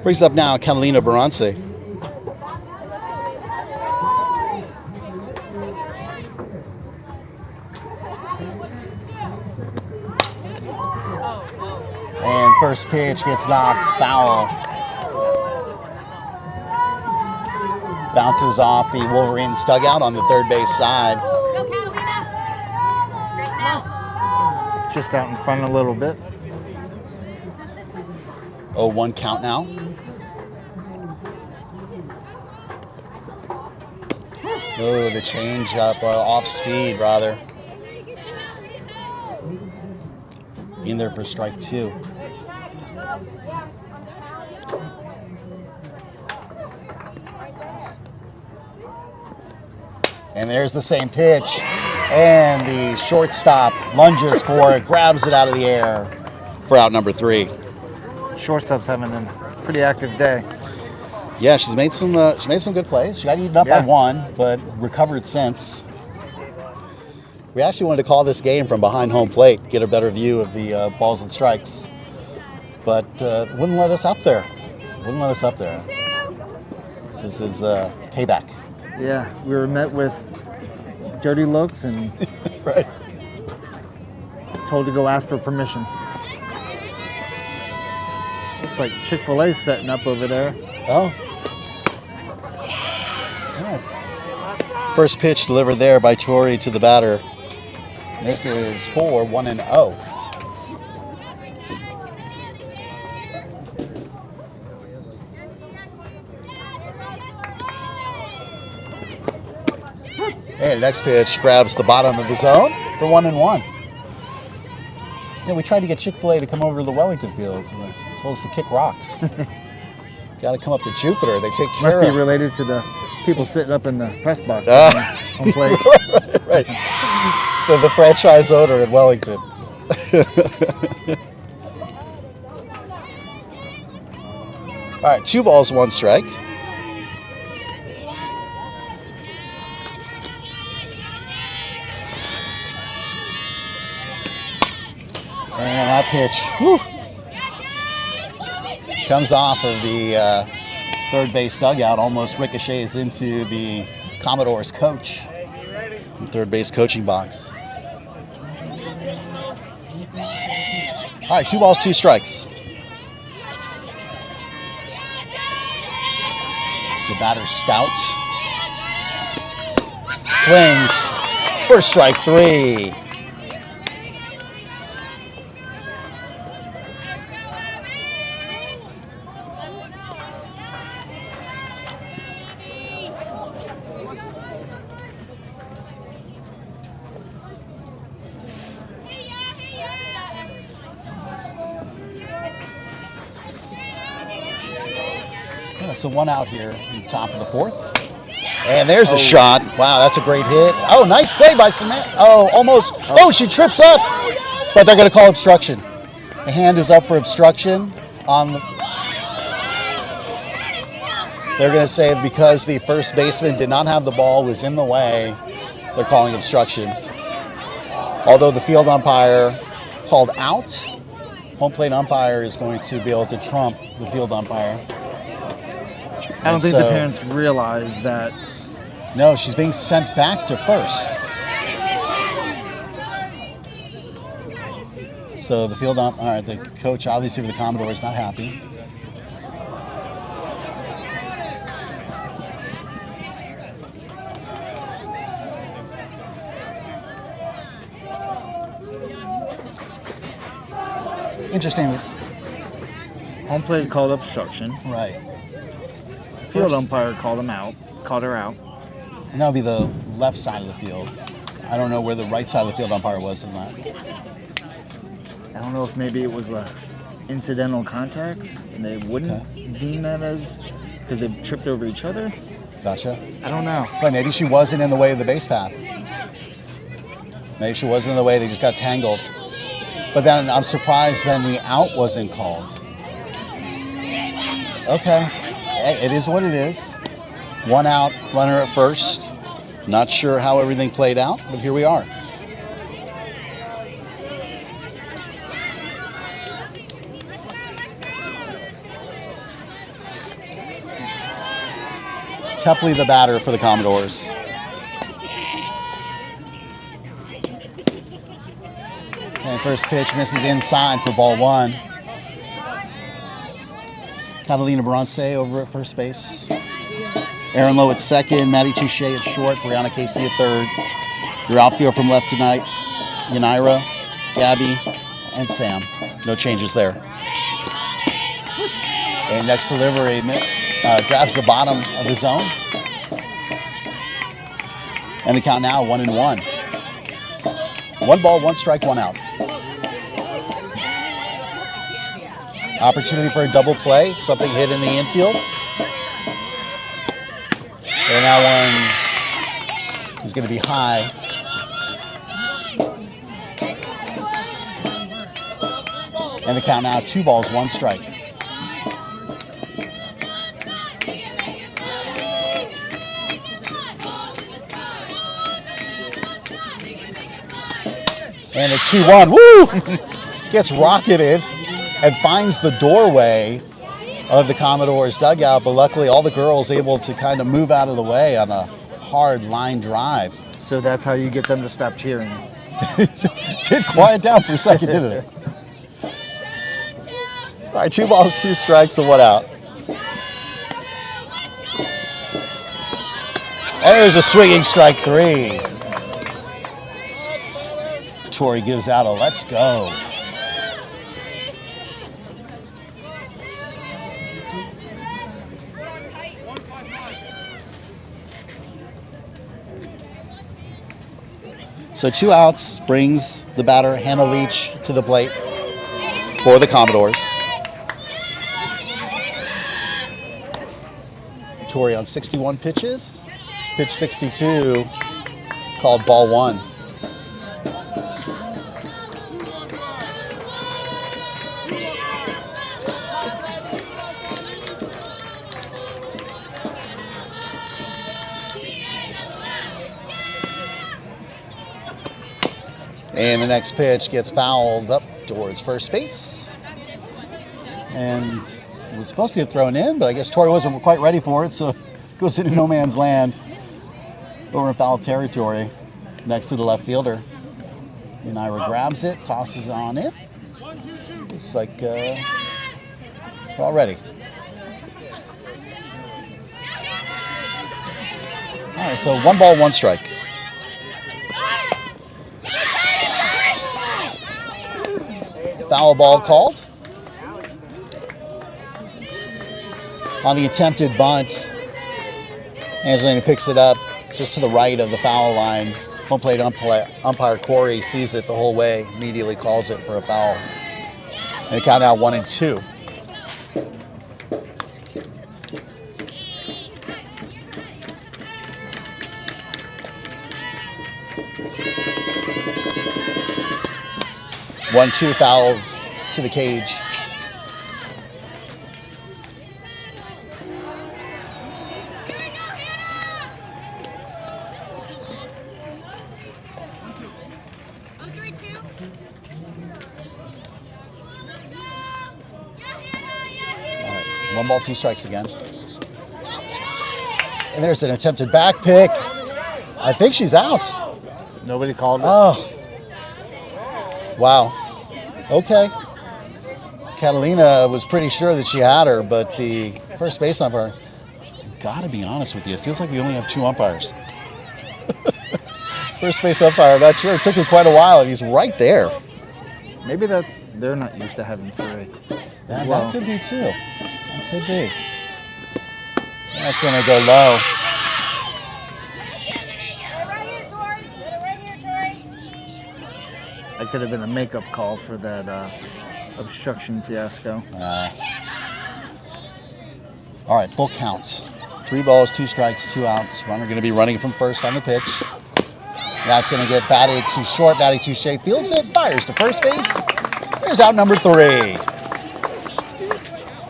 Brings up now Catalina Barance. And first pitch gets knocked foul. Bounces off the Wolverines dugout on the third base side. Just out in front a little bit. 0-1 count now. Oh, the change up off speed, rather. In there for strike 2. And there's the same pitch. And the shortstop lunges for it, grabs it out of the air for out number 3. Shortstop's having a pretty active day. Yeah, she's made some good plays. She got eaten up by 1, but recovered since. We actually wanted to call this game from behind home plate, get a better view of the balls and strikes, but wouldn't let us up there. This is payback. Yeah, we were met with dirty looks and Right. told to go ask for permission. Looks like Chick-fil-A's setting up over there. Oh. Yeah. First pitch delivered there by Tori to the batter. This is for 1-0. And next pitch grabs the bottom of the zone for 1-1. Yeah, we tried to get Chick-fil-A to come over to the Wellington fields. And they told us to kick rocks. Got to come up to Jupiter. They take care Must be of. related to the people sitting up in the press box. On plate. Right. The franchise owner in Wellington. All right, 2 balls, 1 strike. And that pitch, comes off of the third base dugout, almost ricochets into the Commodores coach, the third base coaching box. All right, 2 balls, 2 strikes. The batter Stout swings for strike 3. So 1 out here in the top of the 4th. And there's a shot. Wow, that's a great hit. Oh, nice play by Samantha. Oh, almost. Oh, she trips up. But they're going to call obstruction. The hand is up for obstruction on the... They're going to say because the first baseman did not have the ball, was in the way, they're calling obstruction. Although the field umpire called out, home plate umpire is going to be able to trump the field umpire. I don't think the parents realize that. No, she's being sent back to first. So the field umpire, the coach obviously for the Commodore is not happy. Interesting. Home plate called obstruction. Right. Field umpire called her out. And that would be the left side of the field. I don't know where the right side of the field umpire was in that. I don't know if maybe it was a incidental contact and they wouldn't deem that as because they tripped over each other. Gotcha. I don't know. But maybe she wasn't in the way of the base path. Maybe she wasn't in the way, they just got tangled. But then I'm surprised then the out wasn't called. Okay, it is what it is. One out, runner at first. Not sure how everything played out, but here we are. Tepley the batter for the Commodores. And first pitch misses inside for ball one. Catalina Bronce over at first base. Aaron Lowe at second, Maddie Touche at short, Brianna Casey at third. Your outfield from left tonight, Yanira, Gabby, and Sam. No changes there. And next delivery grabs the bottom of the zone. And the count now 1-1. 1 ball, 1 strike, 1 out. Opportunity for a double play, something hit in the infield. And that one is going to be high. And the count now 2 balls, 1 strike. And a 2-1, woo! Gets rocketed and finds the doorway of the Commodore's dugout, but luckily all the girls able to kind of move out of the way on a hard line drive. So that's how you get them to stop cheering. Did quiet down for a second, didn't it? All right, 2 balls, 2 strikes, and 1 out. And there's a swinging strike 3. Tori gives out a let's go. So 2 outs brings the batter Hannah Leach to the plate for the Commodores. Tori on 61 pitches. Pitch 62 called ball 1. And the next pitch gets fouled up towards first base. And it was supposed to get thrown in, but I guess Tori wasn't quite ready for it, so it goes into no man's land over in foul territory next to the left fielder. Yanira grabs it, tosses it on in. Looks like we're all ready. All right, so 1 ball, 1 strike. Foul ball called. On the attempted bunt, Angelina picks it up just to the right of the foul line. Home plate umpire Corey sees it the whole way, immediately calls it for a foul. And the count now 1-2. One-two fouled to the cage. 1 ball, 2 strikes again. And there's an attempted back pick. I think she's out. Nobody called it. Oh. Wow. Okay. Catalina was pretty sure that she had her, but the first base umpire, I've got to be honest with you, it feels like we only have 2 umpires. First base umpire, not sure. It took him quite a while, and he's right there. Maybe they're not used to having 3. That could be too. That could be. That's going to go low. That could have been a makeup call for that obstruction fiasco. All right, full count. 3 balls, 2 strikes, 2 outs. Runner going to be running from first on the pitch. That's going to get batted to short, batted to Shea. Fields it, fires to first base. There's out number 3.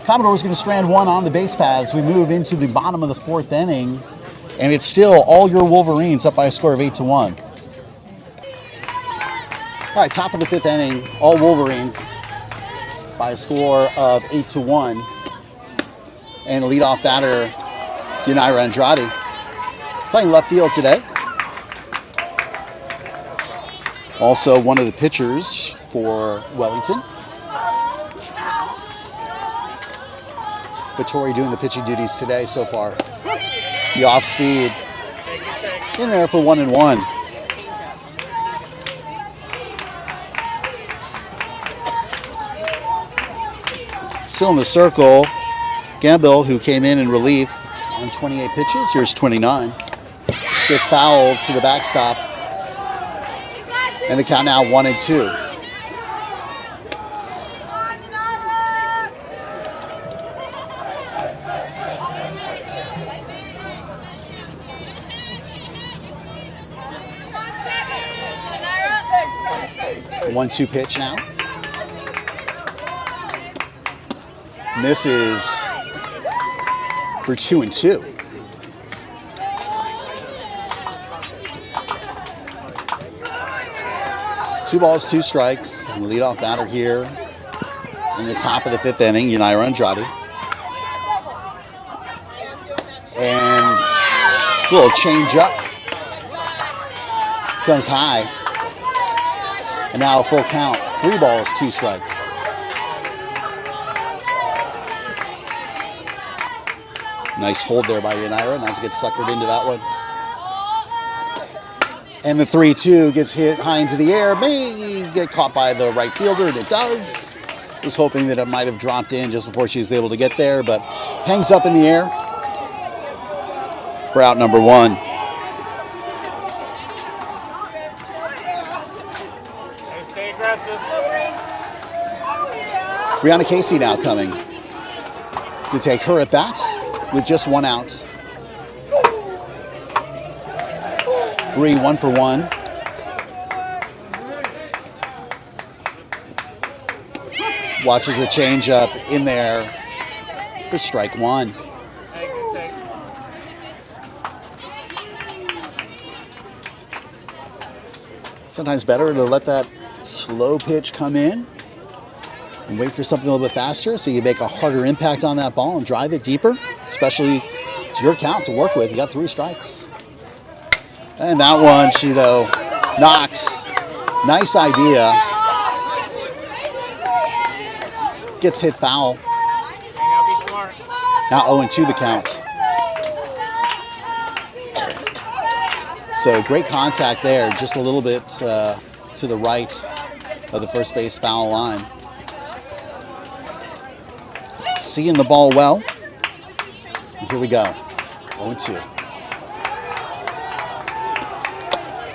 Commodore's going to strand 1 on the base paths. We move into the bottom of the 4th inning, and it's still all your Wolverines up by a score of 8-1. All right, top of the 5th inning, all Wolverines by a score of 8-1. And leadoff batter, Yanira Andrade, playing left field today. Also one of the pitchers for Wellington. Vittori doing the pitching duties today so far. The off speed in there for 1-1. Still in the circle, Gamble, who came in relief on 28 pitches. Here's 29. Gets fouled to the backstop. And the count now 1-2. The 1-2 pitch now. Misses for 2-2. Two balls, 2 strikes. And the leadoff batter here in the top of the 5th inning, Yanira Andrade. And a little change up. Comes high. And now a full count. 3 balls, 2 strikes. Nice hold there by Yanira. Nice to get suckered into that one. And the 3-2 gets hit high into the air. May get caught by the right fielder, and it does. Was hoping that it might have dropped in just before she was able to get there, but hangs up in the air for out number 1. Stay aggressive. Brianna Casey now coming to take her at bat with just 1 out. Bree 1 for 1. Watches the changeup in there for strike 1. Sometimes better to let that slow pitch come in and wait for something a little bit faster so you make a harder impact on that ball and drive it deeper, especially it's your count to work with. You got 3 strikes. And that one, she though knocks. Nice idea. Gets hit foul. Now 0-2 the count. So great contact there, just a little bit to the right of the first base foul line. Seeing the ball well. And here we go. 0-2.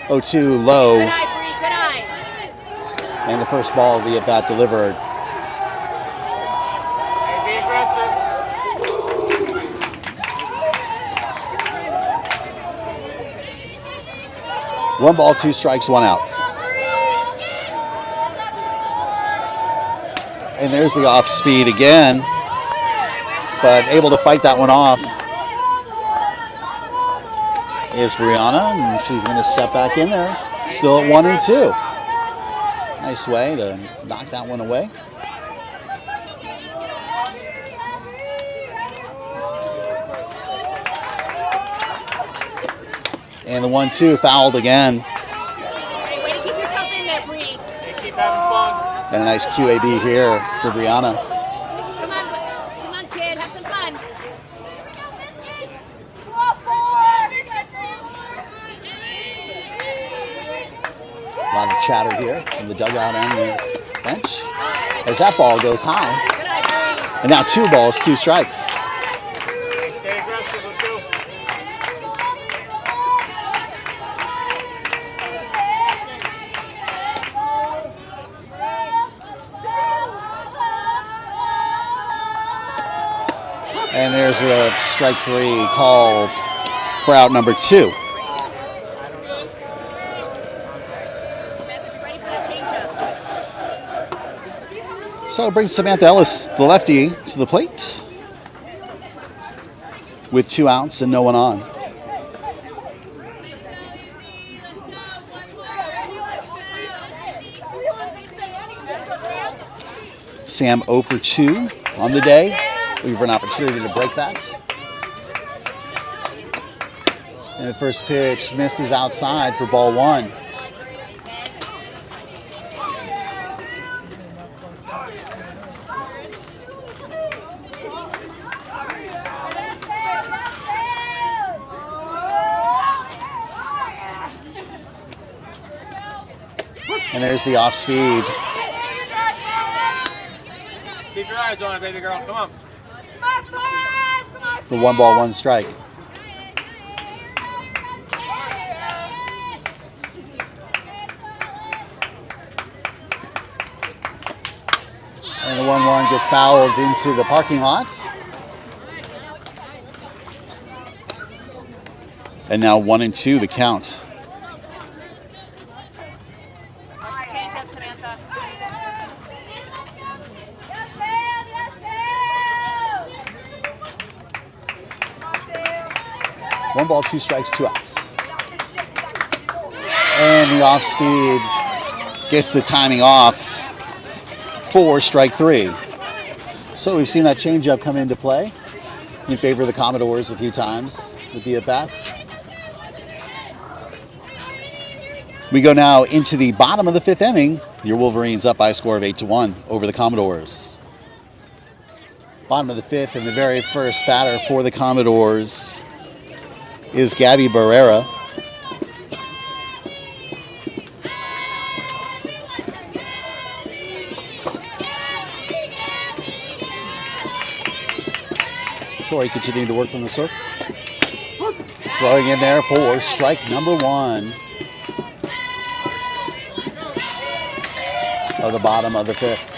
0-2 low. And the first ball of the at-bat delivered. Be aggressive. One ball, 2 strikes, 1 out. And there's the off speed again, but able to fight that one off is Brianna, and she's going to step back in there. Still at 1-2. Nice way to knock that one away. And the 1-2 fouled again. Hey, way to keep yourself in there, Bree. Hey, keep having fun. And a nice QAB here for Brianna. Come on, kid, have some fun. A lot of chatter here from the dugout and the bench as that ball goes high. Good eye, Bree. And now 2 balls, 2 strikes. Hey, stay aggressive. Let's go. And there's a strike 3 called for out number 2. Ready for that change-up. So it brings Samantha Ellis, the lefty, to the plate with 2 outs and no one on. Sam 0 for 2 on the day. Looking for an opportunity to break that. And the first pitch misses outside for ball 1. And there's the off speed. Keep your eyes on it, baby girl. Come on. For 1 ball, 1 strike. And the 1-1 gets fouled into the parking lot. And now 1-2 the count. Change-up, Samantha. 1 ball, 2 strikes, 2 outs. And the off speed gets the timing off for strike 3. So we've seen that changeup come into play in favor of the Commodores a few times with the at-bats. We go now into the bottom of the 5th inning. Your Wolverines up by a score of 8-1 over the Commodores. Bottom of the 5th, and the very first batter for the Commodores is Gabby Barrera. Tori continuing to work from the circle. Throwing in there for strike number 1 of the bottom of the 5th.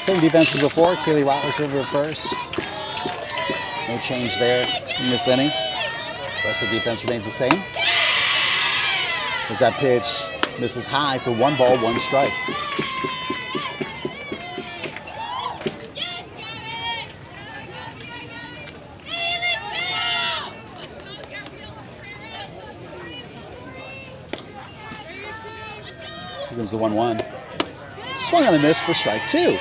Same defense as before. Kaylee Rotless over at first. No change there in this inning. The rest of the defense remains the same. As that pitch misses high for 1 ball, 1 strike. Here comes the 1-1. Swung on a miss for strike 2.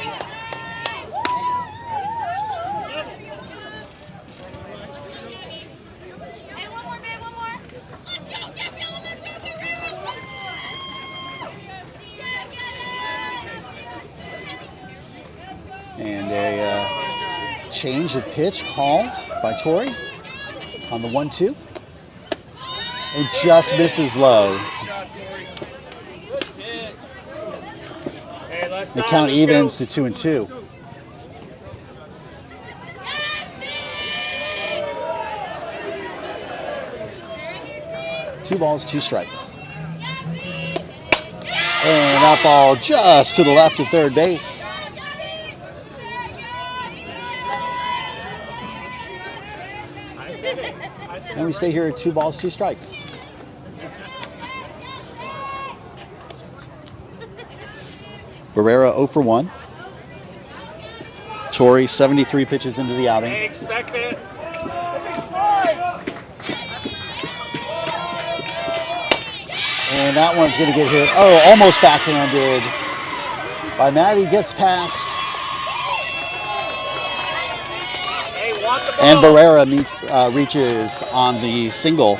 And a change of pitch called by Tori on the 1-2. And just misses low. The count evens to 2-2. Two balls, 2 strikes. And that ball just to the left of third base. And we stay here at 2 balls, 2 strikes. Barrera 0 for 1. Tori 73 pitches into the outing. Hey, expect it. And that one's going to get hit. Oh, almost backhanded by Maddie. Gets past. Hey, want the ball. And Barrera reaches on the single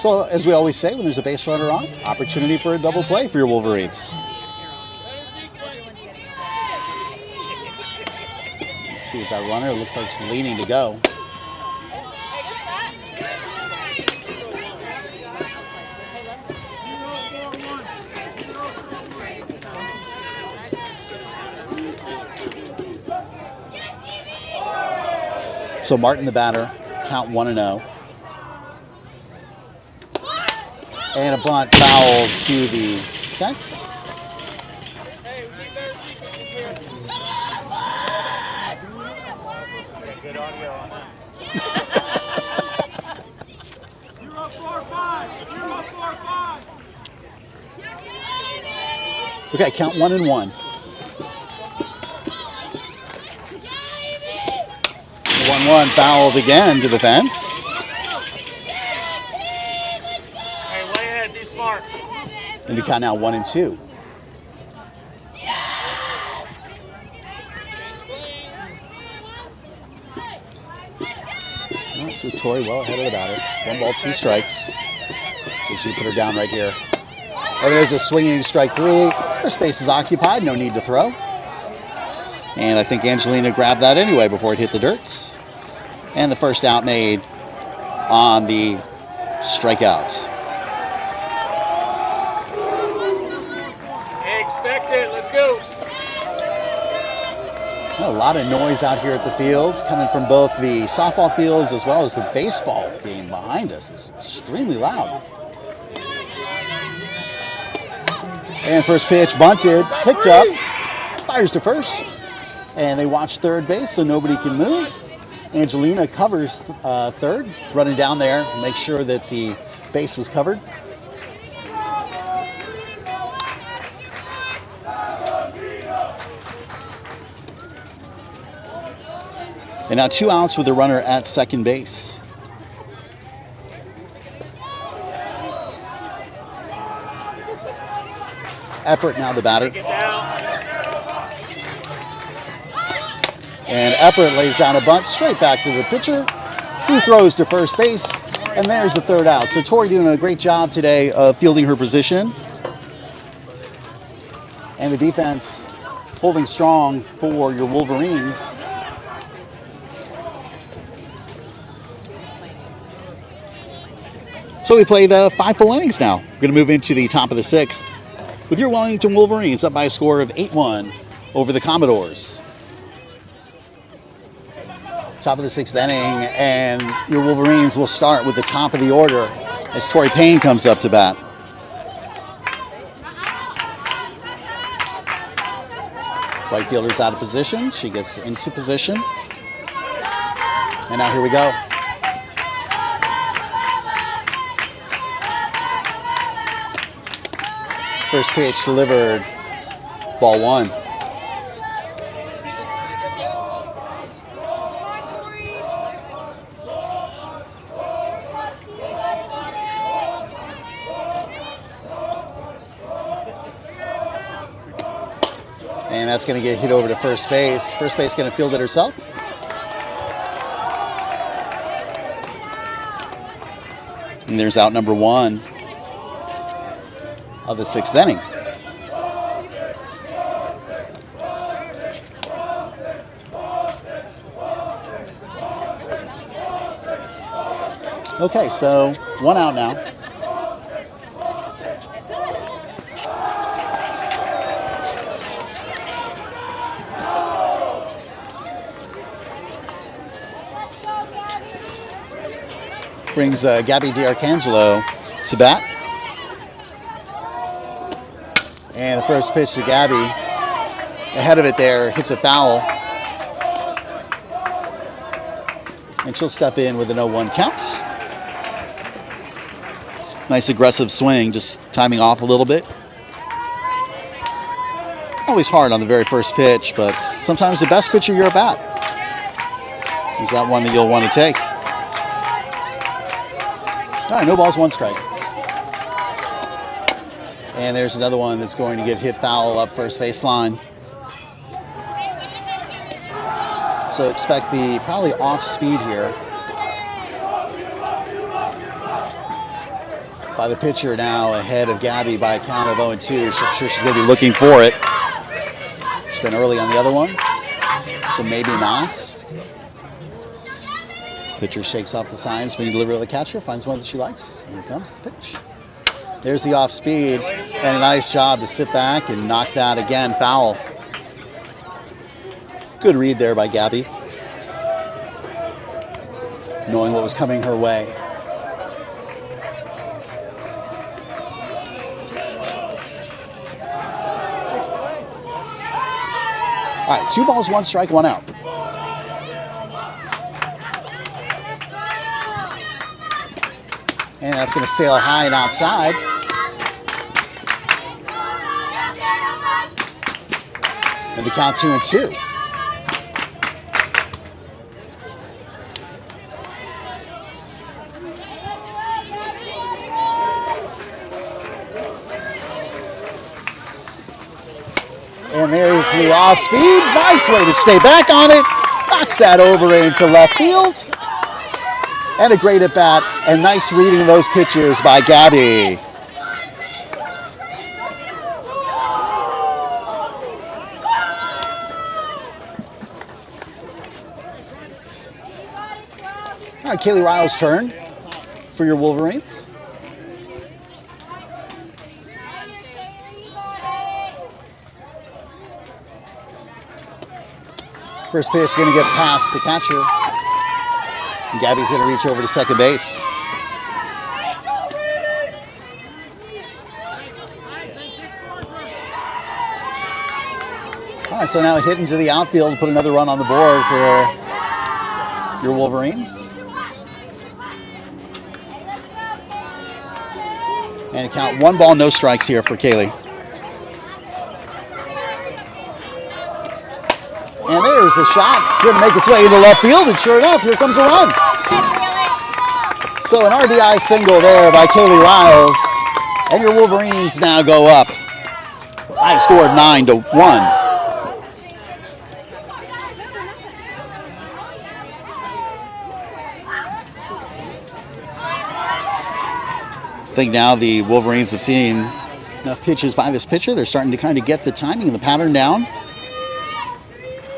So, as we always say, when there's a base runner on, opportunity for a double play for your Wolverines. Let's see if that runner looks like she's leaning to go. So Martin the batter, count 1-0. And a bunt foul to the fence. Good audio on that. You're up 4-5. You're up 4-5. Okay, count 1-1. 1-1 fouled again to the fence. Hey, way ahead. Be smart. And the count now 1-2. All right, so Tori well ahead of the batter. 1 ball, 2 strikes. So she put her down right here. And there's a swinging strike 3. Her space is occupied, no need to throw. And I think Angelina grabbed that anyway before it hit the dirt. And the first out made on the strikeout. Hey, expect it. Let's go. A lot of noise out here at the fields, coming from both the softball fields as well as the baseball game behind us. It's extremely loud. And first pitch bunted, picked up, fires to first. And they watch third base so nobody can move. Angelina covers third, running down there, make sure that the base was covered. And now 2 outs with a runner at second base. Eppert now the batter. Get down. And Eppert lays down a bunt straight back to the pitcher, who throws to first base. And there's the third out. So Tori doing a great job today of fielding her position. And the defense holding strong for your Wolverines. So we played 5 full innings now. We're going to move into the top of the 6th with your Wellington Wolverines up by a score of 8-1 over the Commodores. Top of the 6th inning, and your Wolverines will start with the top of the order as Tori Payne comes up to bat. Right fielder's out of position. She gets into position. And now here we go. First pitch delivered, ball 1. And that's going to get hit over to first base. First base going to field it herself. And there's out number 1 of the 6th inning. Okay, so 1 out now. Brings Gabby D'Arcangelo to bat. And the first pitch to Gabby, ahead of it there, hits a foul. And she'll step in with an 0-1 count. Nice aggressive swing, just timing off a little bit. Always hard on the very first pitch, but sometimes the best pitch of your at-bat is that one that you'll want to take. All right, no balls, 1 strike. And there's another one that's going to get hit foul up first baseline. So expect the probably off speed here. by the pitcher now, ahead of Gabby by a count of 0-2. I'm sure she's going to be looking for it. She's been early on the other ones, so maybe not. Pitcher shakes off the signs when you deliver to the catcher, finds one that she likes. Here comes the pitch. There's the off speed, and a nice job to sit back and knock that again foul. Good read there by Gabby, knowing what was coming her way. All right, 2 balls, 1 strike, 1 out. And that's going to sail high and outside. And the count 2-2. And there's the off speed. Nice way to stay back on it. Knocks that over into left field. And a great at bat, and nice reading of those pitches by Gabby. All right, Kaylee Ryle's turn for your Wolverines. First pitch is going to get past the catcher. And Gabby's going to reach over to second base. All right, so now a hit into the outfield to put another run on the board for your Wolverines. And count 1 ball, no strikes here for Kaylee. And there's a shot. It's going to make its way into left field, and sure enough, here comes a run. So an RBI single there by Kaylee Riles, and your Wolverines now go up. High score of 9-1. I think now the Wolverines have seen enough pitches by this pitcher. They're starting to kind of get the timing and the pattern down.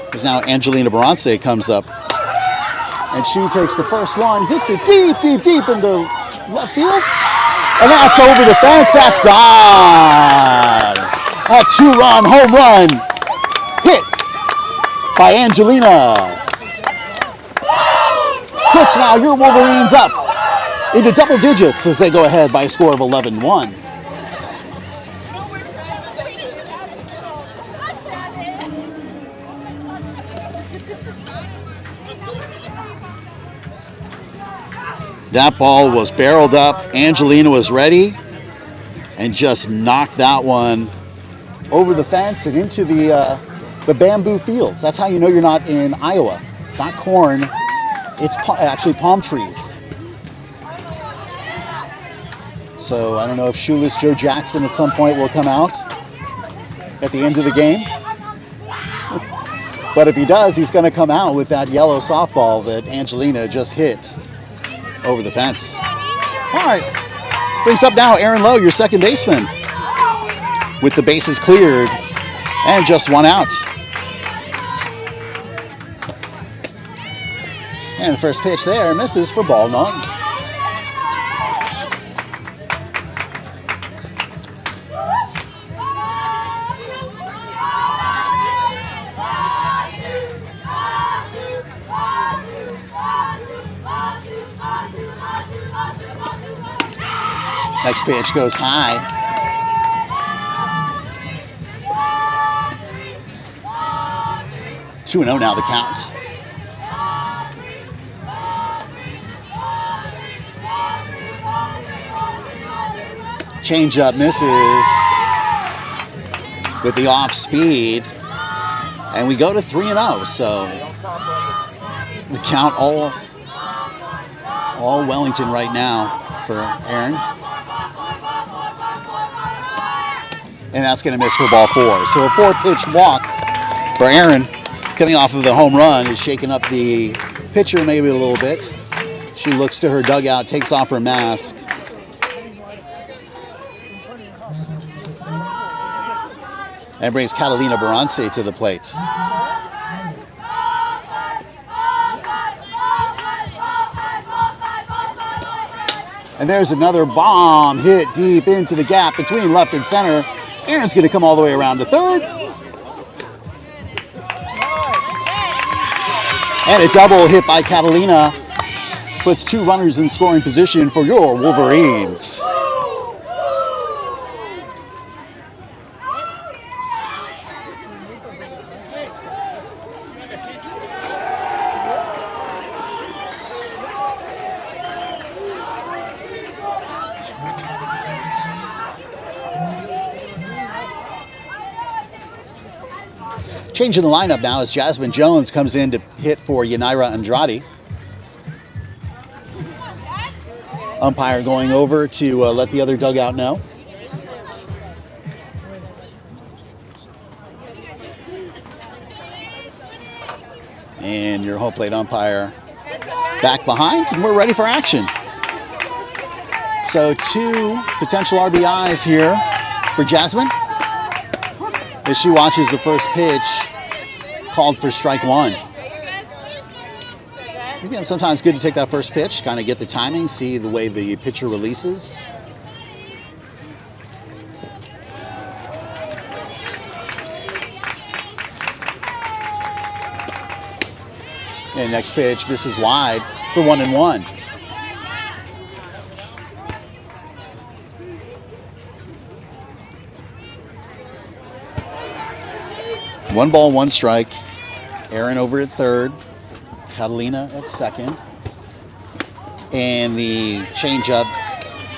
Because now Angelina Barance comes up. And she takes the first one, hits it deep, deep, deep into left field. And that's over the fence. That's gone. A 2-run home run hit by Angelina. Puts now your Wolverines up into double digits as they go ahead by a score of 11-1. That ball was barreled up. Angelina was ready and just knocked that one over the fence and into the bamboo fields. That's how you know you're not in Iowa. It's not corn. It's actually palm trees. So I don't know if shoeless Joe Jackson at some point will come out at the end of the game. But if he does, he's going to come out with that yellow softball that Angelina just hit over the fence. All right. Brings up now Aaron Lowe, your second baseman, with the bases cleared and just 1 out. And the first pitch there misses for ball 1. Next pitch goes high. Two 2-0 now the count. Changeup misses with the off speed. And we go to 3-0. So the count all Wellington right now for Aaron. And that's going to miss for ball 4. So a 4-pitch walk for Aaron, coming off of the home run, is shaking up the pitcher maybe a little bit. She looks to her dugout, takes off her mask. and brings Catalina Barance to the plate. And there's another bomb hit deep into the gap between left and center. Aaron's going to come all the way around to third. And a double hit by Catalina puts 2 runners in scoring position for your Wolverines. Changing the lineup now as Jasmine Jones comes in to hit for Yanira Andrade. Umpire going over to let the other dugout know. And your home plate umpire back behind, and we're ready for action. So 2 potential RBIs here for Jasmine as she watches the first pitch called for strike 1. Again, sometimes good to take that first pitch, kind of get the timing, see the way the pitcher releases. And next pitch misses wide for 1-1. One ball, 1 strike. Aaron over at third. Catalina at second. And the changeup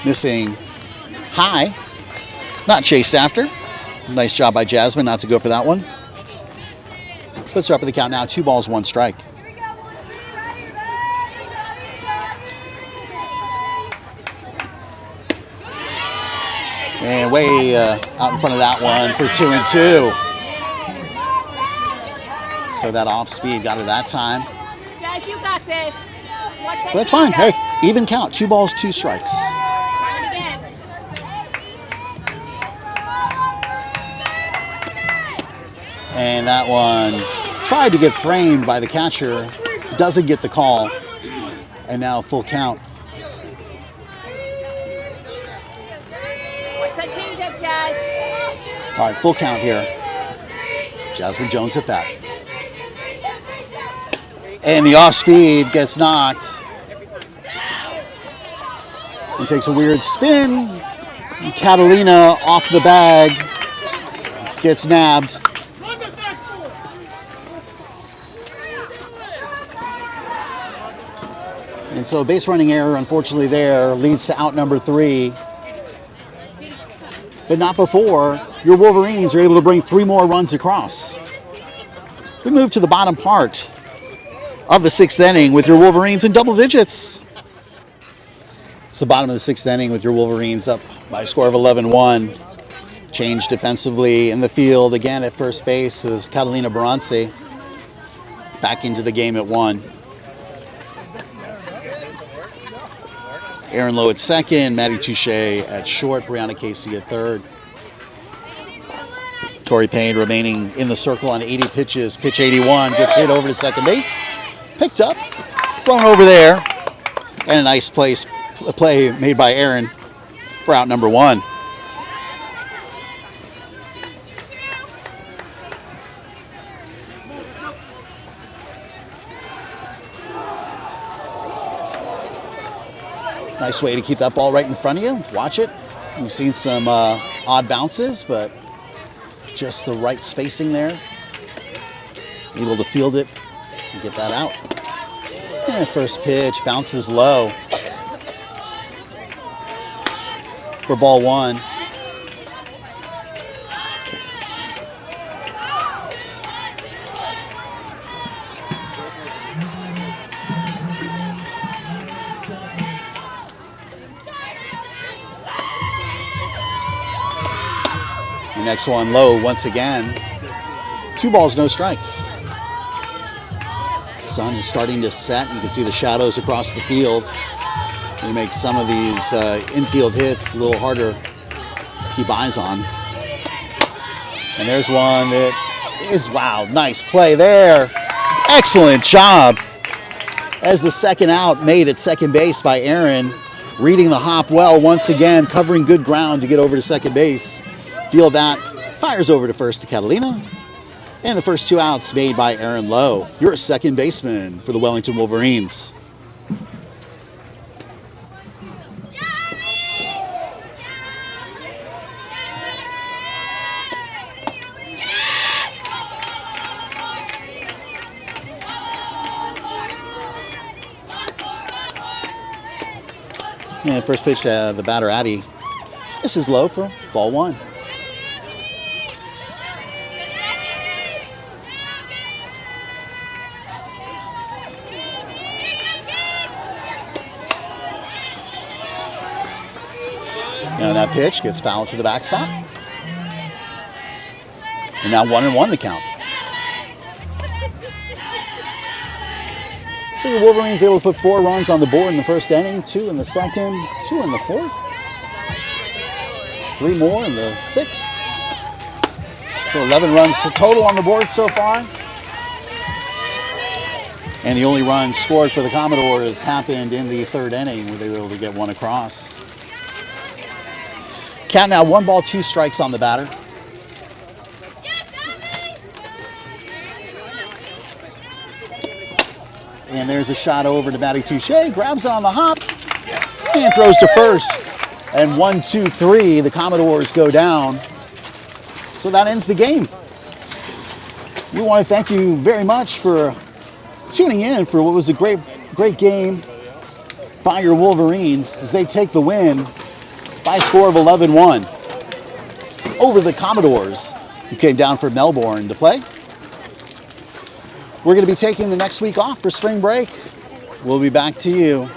missing high. Not chased after. Nice job by Jasmine not to go for that one. Puts her up at the count now. 2 balls, 1 strike. And way out in front of that one for 2-2. So that off speed got her that time. Josh, you got this. But that's fine. Hey, even count. 2 balls, 2 strikes. And that one tried to get framed by the catcher. Doesn't get the call. And now full count. What's that change-up, Jazz? All right, full count here. Jasmine Jones at bat. And the off speed gets knocked. And takes a weird spin. And Catalina off the bag. Gets nabbed. And so base running error, unfortunately there, leads to out number 3. But not before your Wolverines are able to bring 3 more runs across. We move to the bottom part of the 6th inning with your Wolverines in double digits. It's the bottom of the 6th inning with your Wolverines up by a score of 11-1. Change defensively in the field again at first base is Catalina Barance back into the game at 1. Aaron Lowe at second, Maddie Touche at short, Brianna Casey at third. Tori Payne remaining in the circle on 80 pitches. Pitch 81 gets hit over to second base. Picked up, thrown over there, and a nice play made by Aaron for out number 1. Nice way to keep that ball right in front of you. Watch it. We've seen some odd bounces, but just the right spacing there. Able to field it and get that out. And first pitch bounces low for ball 1. The next one low once again. 2 balls, no strikes. Sun is starting to set. You can see the shadows across the field. We make some of these infield hits a little harder to keep eyes on. And there's one that is, wow, nice play there. Excellent job. As the second out made at second base by Aaron, reading the hop well once again, covering good ground to get over to second base. Field that, fires over to first to Catalina. And the first 2 outs made by Aaron Lowe. You're a second baseman for the Wellington Wolverines. And first pitch, the batter, Addy. This is low for ball 1. And that pitch gets fouled to the backstop. And now 1-1 the count. So the Wolverines able to put 4 runs on the board in the first inning, 2 in the second, 2 in the fourth, 3 more in the 6th. So 11 runs total on the board so far. And the only run scored for the Commodores happened in the 3rd inning where they were able to get 1 across. Count now 1 ball, 2 strikes on the batter. And there's a shot over to Matty Touche, grabs it on the hop, and throws to first. And 1, 2, 3, the Commodores go down. So that ends the game. We want to thank you very much for tuning in for what was a great game by your Wolverines as they take the win by a score of 11-1 over the Commodores, who came down from Melbourne to play. We're going to be taking the next week off for spring break. We'll be back to you